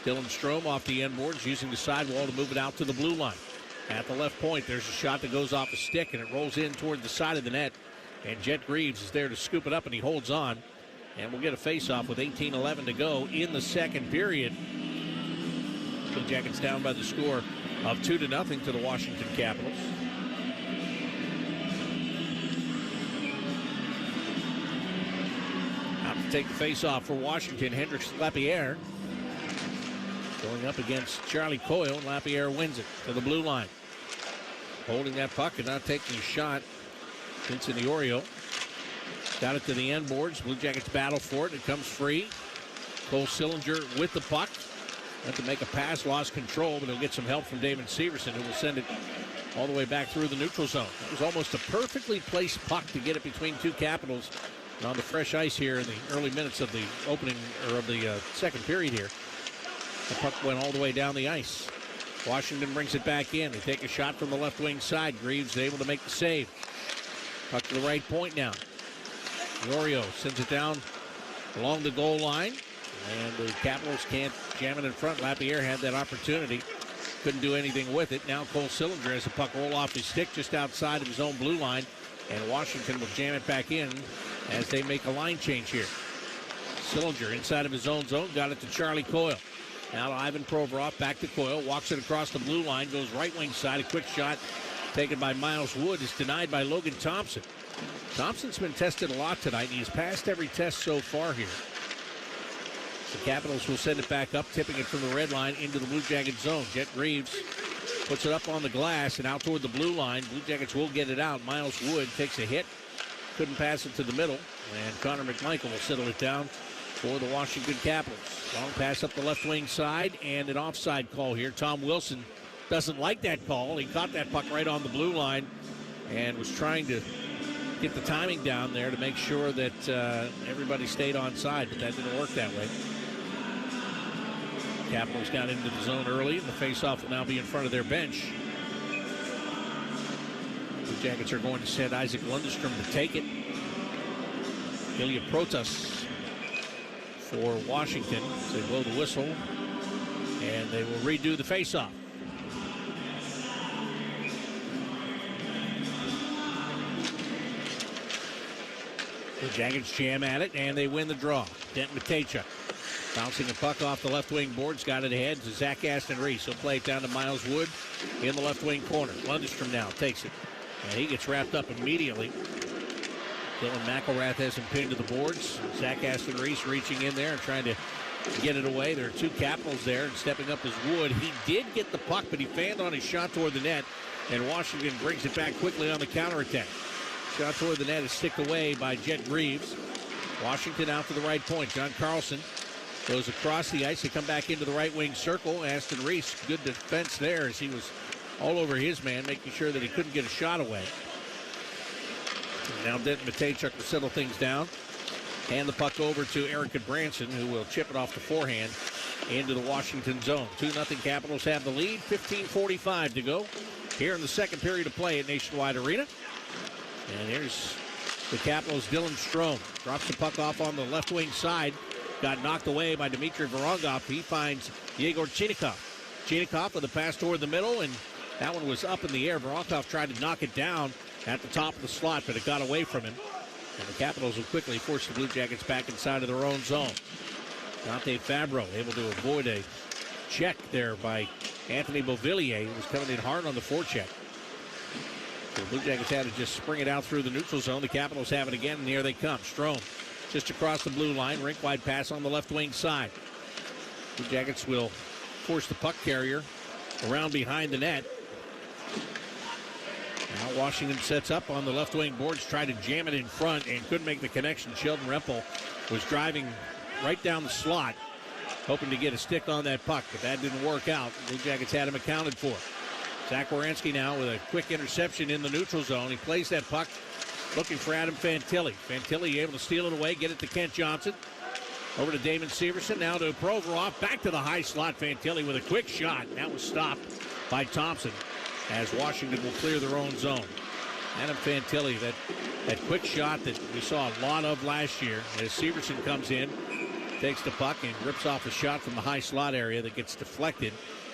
Dylan Strome off the end boards, using the sidewall to move it out to the blue line. At the left point, there's a shot that goes off a stick, and it rolls in toward the side of the net. And Jet Greaves is there to scoop it up, and he holds on. And we'll get a face-off with 18:11 to go in the second period. Blue Jackets down by the score of 2-0 to the Washington Capitals. Out to take the face-off for Washington, Hendrix Lapierre. Going up against Charlie Coyle, and Lapierre wins it to the blue line. Holding that puck and not taking a shot, Vincent Iorio. Got it to the end boards. Blue Jackets battle for it. It comes free. Cole Sillinger with the puck. Went to make a pass, lost control, but he'll get some help from David Severson, who will send it all the way back through the neutral zone. It was almost a perfectly placed puck to get it between two Capitals. And on the fresh ice here in the early minutes of the opening, or of the second period here, the puck went all the way down the ice. Washington brings it back in. They take a shot from the left wing side. Greaves is able to make the save. Puck to the right point now. Iorio sends it down along the goal line, and the Capitals can't jam it in front. Lapierre had that opportunity, couldn't do anything with it. Now Cole Sillinger has the puck roll off his stick just outside of his own blue line, and Washington will jam it back in as they make a line change here. Sillinger inside of his own zone, got it to Charlie Coyle. Now to Ivan Provorov, back to Coyle, walks it across the blue line, goes right wing side. A quick shot taken by Miles Wood is denied by Logan Thompson. Thompson's been tested a lot tonight, and he's passed every test so far here. The Capitals will send it back up, tipping it from the red line into the Blue Jacket zone. Jet Greaves puts it up on the glass and out toward the blue line. Blue Jackets will get it out. Miles Wood takes a hit, couldn't pass it to the middle, and Connor McMichael will settle it down for the Washington Capitals. Long pass up the left wing side, and an offside call here. Tom Wilson doesn't like that call. He caught that puck right on the blue line and was trying to get the timing down there to make sure that everybody stayed on side, but that didn't work that way. Capitals got into the zone early, and the faceoff will now be in front of their bench. The Jackets are going to send Isaac Lundestrom to take it. Ilya Protas for Washington. They blow the whistle, and they will redo the faceoff. The Jackets jam at it, and they win the draw. Denton Matejchuk bouncing the puck off the left wing boards, got it ahead to Zach Aston Reese. He'll play it down to Miles Wood in the left wing corner. Lundestrom now takes it, and he gets wrapped up immediately. Dylan McElrath has him pinned to the boards. Zach Aston Reese reaching in there and trying to get it away. There are two Capitals there, and stepping up is Wood. He did get the puck, but he fanned on his shot toward the net, and Washington brings it back quickly on the counterattack. Shot toward the net is sticked away by Jet Greaves. Washington out to the right point. John Carlson goes across the ice. They come back into the right wing circle. Aston Reese, good defense there as he was all over his man, making sure that he couldn't get a shot away. And now Denton Matejchuk will settle things down. Hand the puck over to Eric Branson, who will chip it off the forehand into the Washington zone. 2-0 Capitals have the lead. 15:45 to go here in the second period of play at Nationwide Arena. And here's the Capitals' Dylan Strome. Drops the puck off on the left wing side. Got knocked away by Dmitry Vorongov. He finds Yegor Chinakhov. Chinakhov with a pass toward the middle, and that one was up in the air. Vorongov tried to knock it down at the top of the slot, but it got away from him. And the Capitals will quickly force the Blue Jackets back inside of their own zone. Dante Fabro able to avoid a check there by Anthony Beauvillier, who was coming in hard on the forecheck. So the Blue Jackets had to just spring it out through the neutral zone. The Capitals have it again, and here they come. Strome just across the blue line. Rink-wide pass on the left wing side. Blue Jackets will force the puck carrier around behind the net. Now Washington sets up on the left wing boards, tried to jam it in front and couldn't make the connection. Sheldon Rempel was driving right down the slot, hoping to get a stick on that puck, but that didn't work out. The Blue Jackets had him accounted for. Zach Werenski now with a quick interception in the neutral zone. He plays that puck looking for Adam Fantilli. Fantilli able to steal it away, get it to Kent Johnson. Over to Damon Severson, now to Provorov. Back to the high slot. Fantilli with a quick shot. That was stopped by Thompson as Washington will clear their own zone. Adam Fantilli, that quick shot that we saw a lot of last year. As Severson comes in, takes the puck and rips off a shot from the high slot area that gets deflected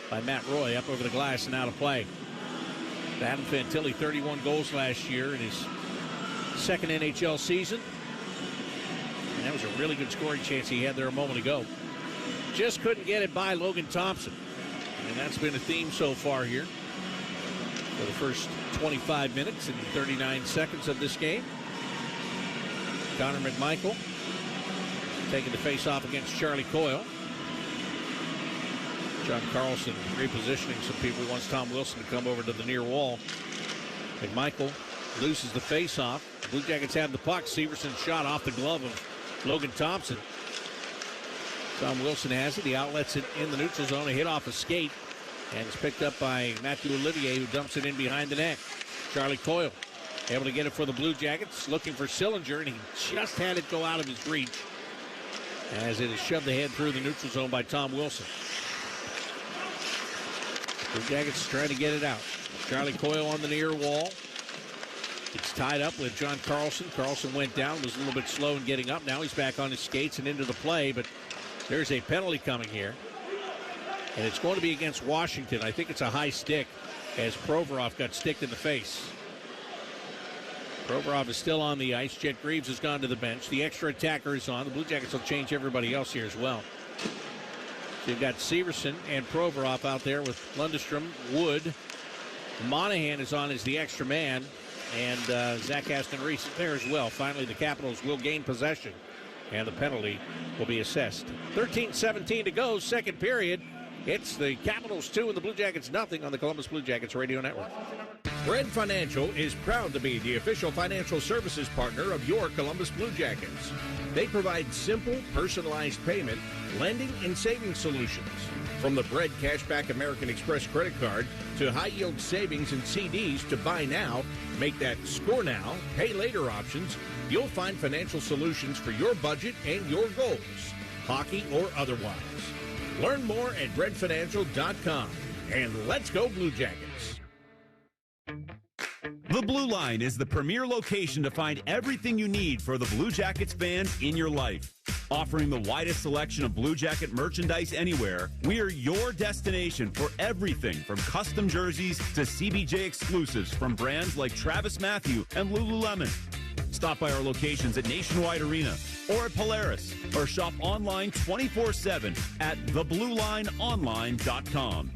by Matt Roy up over the glass and out of play. Adam Fantilli, 31 goals last year in his second NHL season. And that was a really good scoring chance he had there a moment ago. Just couldn't get it by Logan Thompson. And that's been a theme so far here for the first 25 minutes and 39 seconds of this game. Connor McMichael taking the face-off against Charlie Coyle. John Carlson repositioning some people. He wants Tom Wilson to come over to the near wall. McMichael loses the face-off. The Blue Jackets have the puck. Severson shot off the glove of Logan Thompson. Tom Wilson has it. He outlets it in the neutral zone. A hit off a skate. And it's picked up by Matthew Olivier, who dumps it in behind the net. Charlie Coyle able to get it for the Blue Jackets. Looking for Sillinger, and he just had it go out of his reach as it is shoved ahead through the neutral zone by Tom Wilson. Blue Jackets trying to get it out. Charlie Coyle on the near wall. It's tied up with John Carlson. Carlson went down, was a little bit slow in getting up. Now he's back on his skates and into the play, but there's a penalty coming here. And it's going to be against Washington. I think it's a high stick as Provorov got sticked in the face. Provorov is still on the ice. Jet Greaves has gone to the bench. The extra attacker is on. The Blue Jackets will change everybody else here as well. So you've got Severson and Provorov out there with Lundestrom, Wood. Monahan is on as the extra man. And Zach Aston-Reese is there as well. Finally, the Capitals will gain possession. And the penalty will be assessed. 13:17 to go, second period. It's the Capitals 2 and the Blue Jackets nothing on the Columbus Blue Jackets Radio Network. Bread Financial is proud to be the official financial services partner of your Columbus Blue Jackets. They provide simple, personalized payment, lending, and savings solutions. From the Bread Cashback American Express credit card to high-yield savings and CDs to buy now, make that score now, pay later options, you'll find financial solutions for your budget and your goals, hockey or otherwise. Learn more at breadfinancial.com. And let's go Blue Jackets. The Blue Line is the premier location to find everything you need for the Blue Jackets fans in your life. Offering the widest selection of Blue Jacket merchandise anywhere, we are your destination for everything from custom jerseys to CBJ exclusives from brands like Travis Mathew and Lululemon. Stop by our locations at Nationwide Arena or at Polaris, or shop online 24/7 at thebluelineonline.com.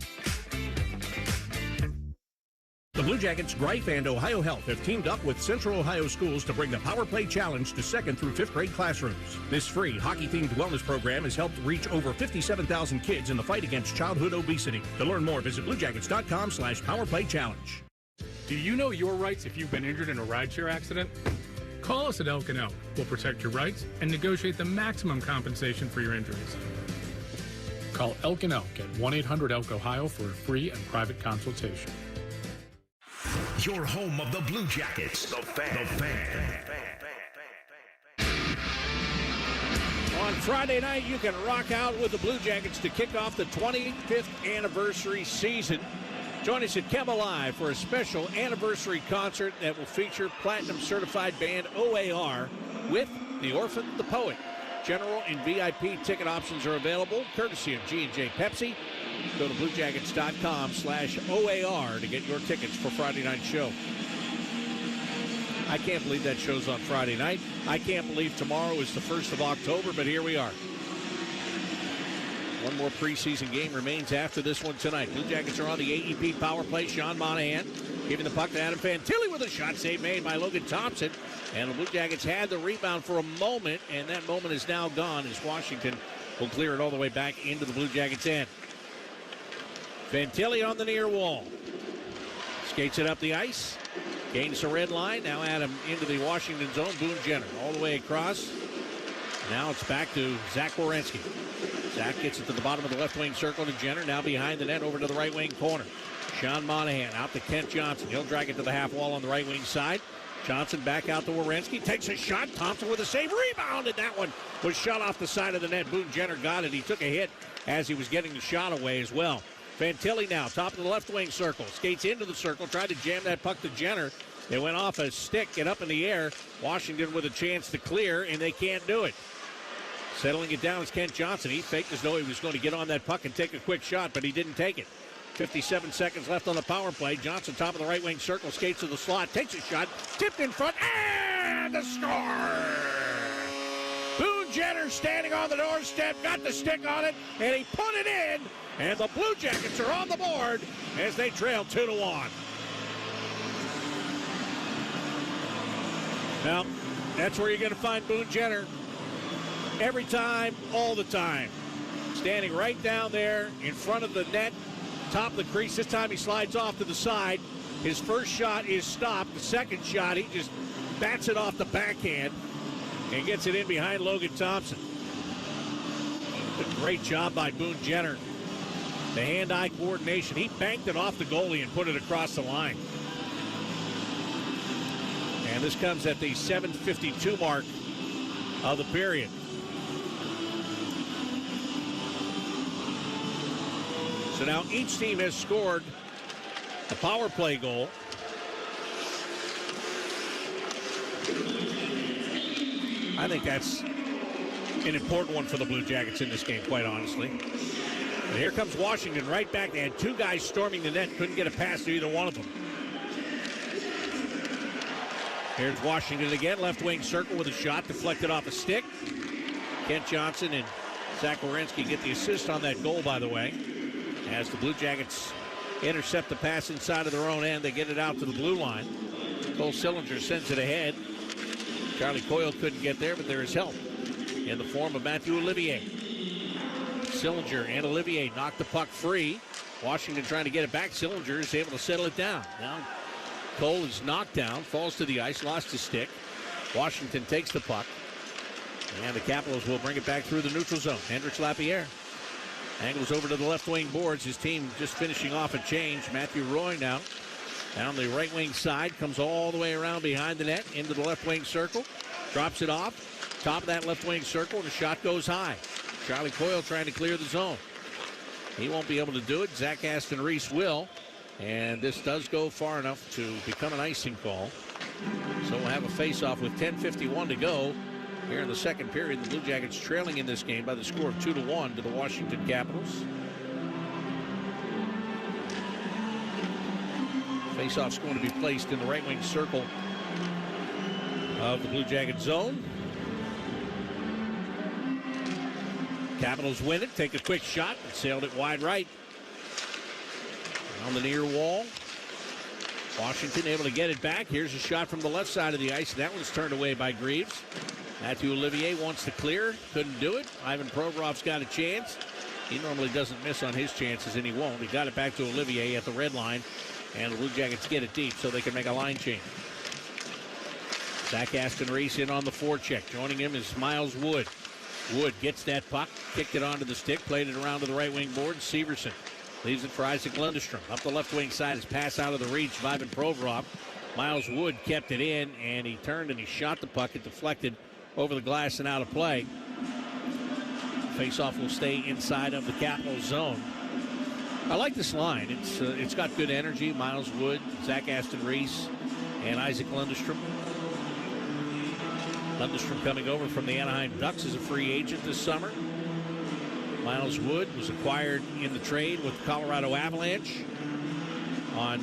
The Blue Jackets, Greif, and Ohio Health have teamed up with Central Ohio Schools to bring the Power Play Challenge to 2nd through 5th grade classrooms. This free hockey-themed wellness program has helped reach over 57,000 kids in the fight against childhood obesity. To learn more, visit bluejackets.com/powerplaychallenge. Do you know your rights if you've been injured in a rideshare accident? Call us at Elk & Elk. We'll protect your rights and negotiate the maximum compensation for your injuries. Call Elk & Elk at 1-800-ELK-OHIO for a free and private consultation. Your home of the Blue Jackets, The Fan. On Friday night, you can rock out with the Blue Jackets to kick off the 25th anniversary season. Join us at Kemba Live for a special anniversary concert that will feature platinum-certified band OAR with The Orphan, the Poet. General and VIP ticket options are available, courtesy of G&J Pepsi. Go to bluejackets.com/OAR to get your tickets for Friday night show. I can't believe that show's on Friday night. I can't believe tomorrow is the 1st of October, but here we are. One more preseason game remains after this one tonight. Blue Jackets are on the AEP power play. Sean Monahan giving the puck to Adam Fantilli with a shot save made by Logan Thompson. And the Blue Jackets had the rebound for a moment, and that moment is now gone as Washington will clear it all the way back into the Blue Jackets' end. Fantilli on the near wall. Skates it up the ice. Gains the red line. Now Adam into the Washington zone. Boone Jenner all the way across. Now it's back to Zach Werenski. Zach gets it to the bottom of the left wing circle to Jenner. Now behind the net over to the right wing corner. Sean Monahan out to Kent Johnson. He'll drag it to the half wall on the right wing side. Johnson back out to Werenski. Takes a shot. Thompson with a save. Rebound. And that one was shot off the side of the net. Boone Jenner got it. He took a hit as he was getting the shot away as well. Fantilli now, top of the left wing circle. Skates into the circle. Tried to jam that puck to Jenner. It went off a stick and up in the air. Washington with a chance to clear, and they can't do it. Settling it down is Kent Johnson. He faked as though he was going to get on that puck and take a quick shot, but he didn't take it. 57 seconds left on the power play. Johnson, top of the right wing circle, skates to the slot, takes a shot, tipped in front, and a score! Boone Jenner standing on the doorstep, got the stick on it, and he put it in, and the Blue Jackets are on the board as they trail 2-1. Now, that's where you're going to find Boone Jenner. Every time, all the time. Standing right down there in front of the net, top of the crease. This time he slides off to the side. His first shot is stopped. The second shot, he just bats it off the backhand and gets it in behind Logan Thompson. A great job by Boone Jenner. The hand-eye coordination. He banked it off the goalie and put it across the line. And this comes at the 7:52 mark of the period. So now each team has scored a power play goal. I think that's an important one for the Blue Jackets in this game, quite honestly. And here comes Washington right back. They had two guys storming the net, couldn't get a pass to either one of them. Here's Washington again, left wing circle with a shot, deflected off a stick. Kent Johnson and Zach Werenski get the assist on that goal, by the way. As the Blue Jackets intercept the pass inside of their own end, they get it out to the blue line. Cole Sillinger sends it ahead. Charlie Coyle couldn't get there, but there is help in the form of Matthew Olivier. Sillinger and Olivier knock the puck free. Washington trying to get it back. Sillinger is able to settle it down. Now Cole is knocked down, falls to the ice, lost his stick. Washington takes the puck. And the Capitals will bring it back through the neutral zone. Hendricks Lapierre angles over to the left wing boards. His team just finishing off a change. Matthew Roy now down the right wing side. Comes all the way around behind the net into the left wing circle. Drops it off. Top of that left wing circle, and the shot goes high. Charlie Coyle trying to clear the zone. He won't be able to do it. Zach Aston Reese will. And this does go far enough to become an icing call. So we'll have a face-off with 10:51 to go. Here in the second period, the Blue Jackets trailing in this game by the score of 2-1 to the Washington Capitals. Face-off's going to be placed in the right wing circle of the Blue Jacket zone. Capitals win it, take a quick shot, and sailed it wide right. On the near wall. Washington able to get it back. Here's a shot from the left side of the ice. That one's turned away by Greaves. Matthew Olivier wants to clear. Couldn't do it. Ivan Provorov's got a chance. He normally doesn't miss on his chances, and he won't. He got it back to Olivier at the red line. And the Blue Jackets get it deep so they can make a line change. Zach Aston Reese in on the forecheck. Joining him is Miles Wood. Wood gets that puck, kicked it onto the stick, played it around to the right wing board. Severson leaves it for Isaac Lundestrom. Up the left wing side, his pass out of the reach of Ivan Provorov. Miles Wood kept it in, and he turned and he shot the puck. It deflected over the glass and out of play. Faceoff will stay inside of the Capital zone. I like this line. It's got good energy. Miles Wood, Zach Aston-Reese, and Isaac Lundestrom. Lundestrom coming over from the Anaheim Ducks as a free agent this summer. Miles Wood was acquired in the trade with the Colorado Avalanche on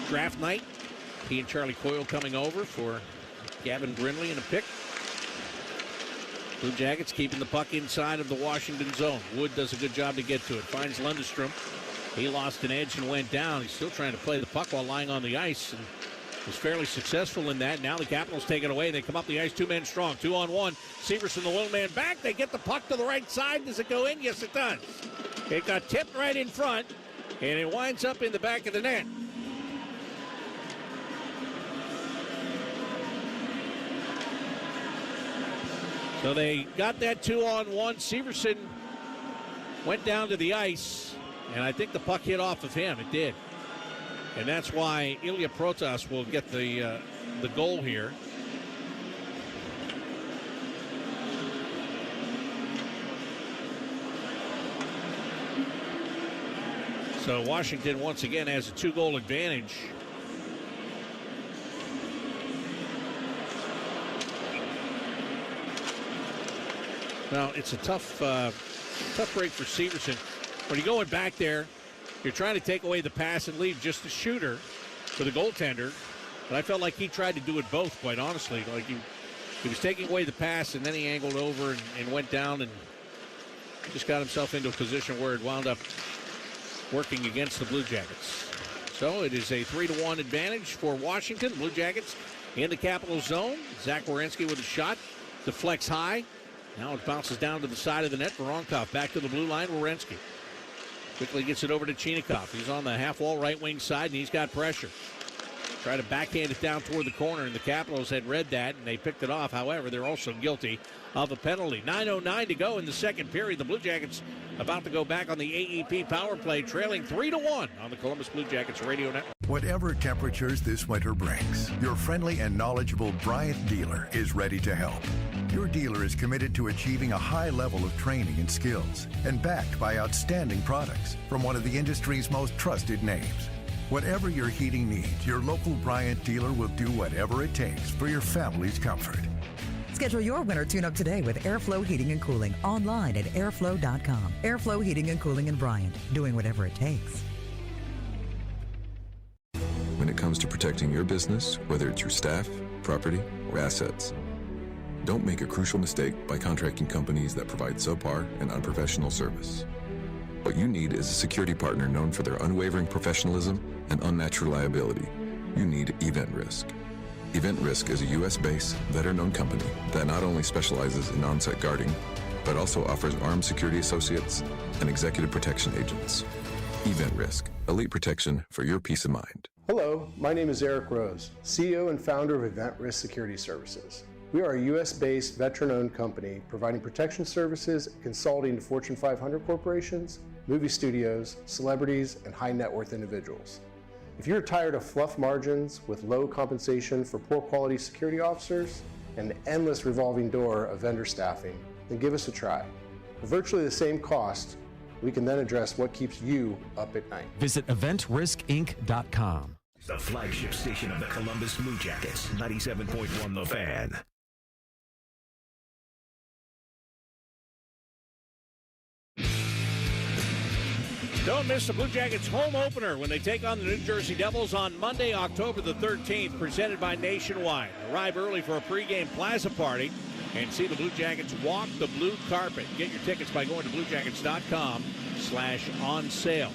draft night. He and Charlie Coyle coming over for Gavin Brindley and a pick. Blue Jackets keeping the puck inside of the Washington zone. Wood does a good job to get to it. Finds Lundestrom. He lost an edge and went down. He's still trying to play the puck while lying on the ice and was fairly successful in that. Now the Capitals take it away. They come up the ice 2 men strong. 2-on-1. Severson, the little man back. They get the puck to the right side. Does it go in? Yes, it does. It got tipped right in front, and it winds up in the back of the net. So they got that 2-on-1. Severson went down to the ice, and I think the puck hit off of him. It did. And that's why Ilya Protas will get the goal here. So Washington once again has a 2-goal advantage. Now, it's a tough break for Severson. When you're going back there, you're trying to take away the pass and leave just the shooter for the goaltender. But I felt like he tried to do it both, quite honestly. Like he was taking away the pass, and then he angled over and went down and just got himself into a position where it wound up working against the Blue Jackets. So it is a 3-1 advantage for Washington. Blue Jackets in the Capital zone. Zach Werenski with a shot. Deflects high. Now it bounces down to the side of the net. Voronkov back to the blue line. Werenski quickly gets it over to Chinikov. He's on the half-wall right wing side, and he's got pressure. Try to backhand it down toward the corner, and the Capitals had read that, and they picked it off. However, they're also guilty of a penalty. 9:09 to go in the second period. The Blue Jackets about to go back on the AEP power play, trailing 3-1 on the Columbus Blue Jackets radio network. Whatever temperatures this winter brings, your friendly and knowledgeable Bryant dealer is ready to help. Your dealer is committed to achieving a high level of training and skills and backed by outstanding products from one of the industry's most trusted names. Whatever your heating needs, your local Bryant dealer will do whatever it takes for your family's comfort. Schedule your winter tune-up today with Airflow Heating and Cooling online at airflow.com. Airflow Heating and Cooling in Bryant, doing whatever it takes. When it comes to protecting your business, whether it's your staff, property, or assets, don't make a crucial mistake by contracting companies that provide subpar and unprofessional service. What you need is a security partner known for their unwavering professionalism and unnatural liability. You need Event Risk. Event Risk is a U.S.-based, veteran-owned company that not only specializes in on-site guarding, but also offers armed security associates and executive protection agents. Event Risk, elite protection for your peace of mind. Hello, my name is Eric Rose, CEO and founder of Event Risk Security Services. We are a U.S.-based, veteran-owned company providing protection services and consulting to Fortune 500 corporations, movie studios, celebrities, and high-net-worth individuals. If you're tired of fluff margins with low compensation for poor-quality security officers and an endless revolving door of vendor staffing, then give us a try. For virtually the same cost, we can then address what keeps you up at night. Visit EventRiskInc.com. The flagship station of the Columbus Blue Jackets, 97.1 The Fan. Don't miss the Blue Jackets home opener when they take on the New Jersey Devils on Monday, October the 13th, presented by Nationwide. Arrive early for a pregame plaza party and see the Blue Jackets walk the blue carpet. Get your tickets by going to bluejackets.com/on sale.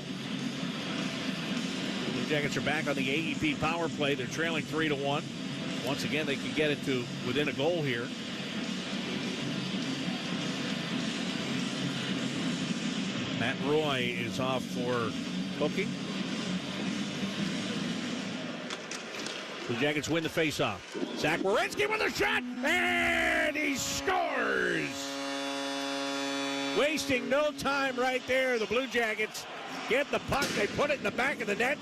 The Blue Jackets are back on the AEP power play. They're trailing 3-1. Once again, they can get it to within a goal here. Matt Roy is off for Hokie. The Jackets win the faceoff. Zach Werenski with a shot, and he scores! Wasting no time right there. The Blue Jackets get the puck. They put it in the back of the net,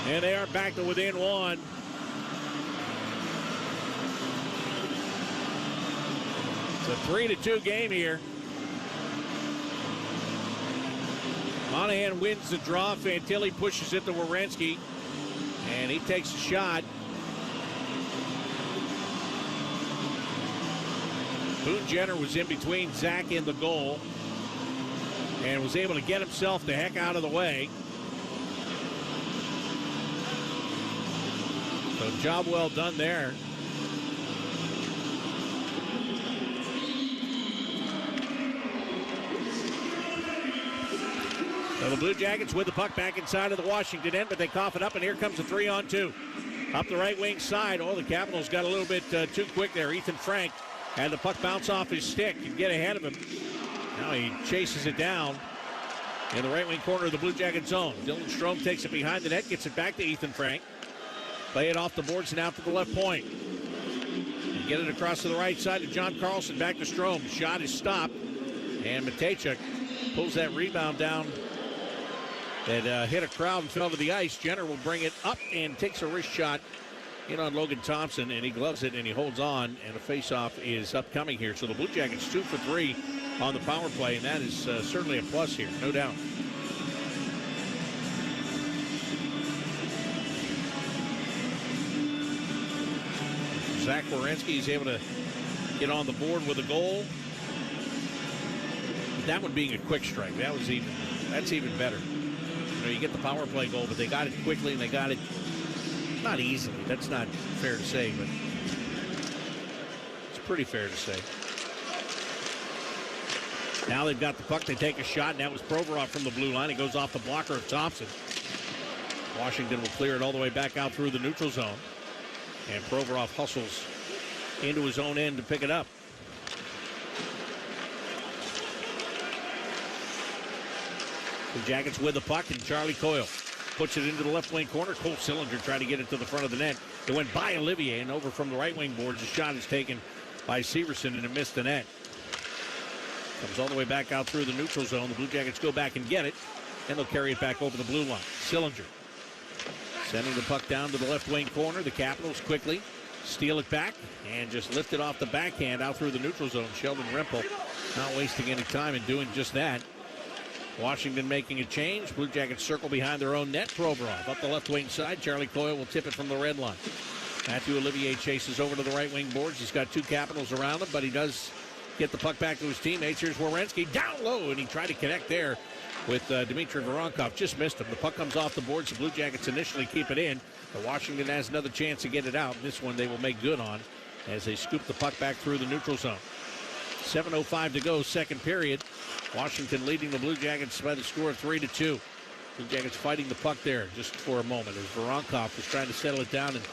and they are back to within one. It's a 3-2 game here. Monahan wins the draw. Fantilli pushes it to Werenski, and he takes a shot. Boone Jenner was in between Zach and the goal and was able to get himself the heck out of the way. So job well done there. So the Blue Jackets with the puck back inside of the Washington end, but they cough it up, and here comes a 3-on-2. Up the right wing side. Oh, the Capitals got a little bit too quick there. Ethan Frank had the puck bounce off his stick and get ahead of him. Now he chases it down in the right wing corner of the Blue Jacket zone. Dylan Strome takes it behind the net, gets it back to Ethan Frank. Play it off the boards and out to the left point. And get it across to the right side to John Carlson, back to Strome. Shot is stopped, and Matejchuk pulls that rebound down that hit a crowd and fell to the ice. Jenner will bring it up and takes a wrist shot in on Logan Thompson, and he gloves it and he holds on, and a face-off is upcoming here. So the Blue Jackets 2 for 3 on the power play, and that is certainly a plus here, no doubt. Zach Werenski is able to get on the board with a goal. That one being a quick strike, that's even better. You know, you get the power play goal, but they got it quickly and they got it not easily. That's not fair to say, but it's pretty fair to say. Now they've got the puck. They take a shot, and that was Provorov from the blue line. It goes off the blocker of Thompson. Washington will clear it all the way back out through the neutral zone. And Provorov hustles into his own end to pick it up. The Jackets with the puck, and Charlie Coyle puts it into the left wing corner. Cole Sillinger tried to get it to the front of the net. It went by Olivier and over from the right wing boards. The shot is taken by Severson, and it missed the net. Comes all the way back out through the neutral zone. The Blue Jackets go back and get it, and they'll carry it back over the blue line. Sillinger sending the puck down to the left wing corner. The Capitals quickly steal it back and just lift it off the backhand out through the neutral zone. Sheldon Rempel not wasting any time in doing just that. Washington making a change. Blue Jackets circle behind their own net. Provorov up the left wing side. Charlie Coyle will tip it from the red line. Matthew Olivier chases over to the right wing boards. He's got two Capitals around him, but he does get the puck back to his teammates. Here's Werenski down low, and he tried to connect there with Dmitry Voronkov. Just missed him. The puck comes off the boards. The Blue Jackets initially keep it in, but Washington has another chance to get it out. This one they will make good on as they scoop the puck back through the neutral zone. 7:05 to go, second period. Washington leading the Blue Jackets by the score of 3-2. Blue Jackets fighting the puck there just for a moment as Voronkov was trying to settle it down and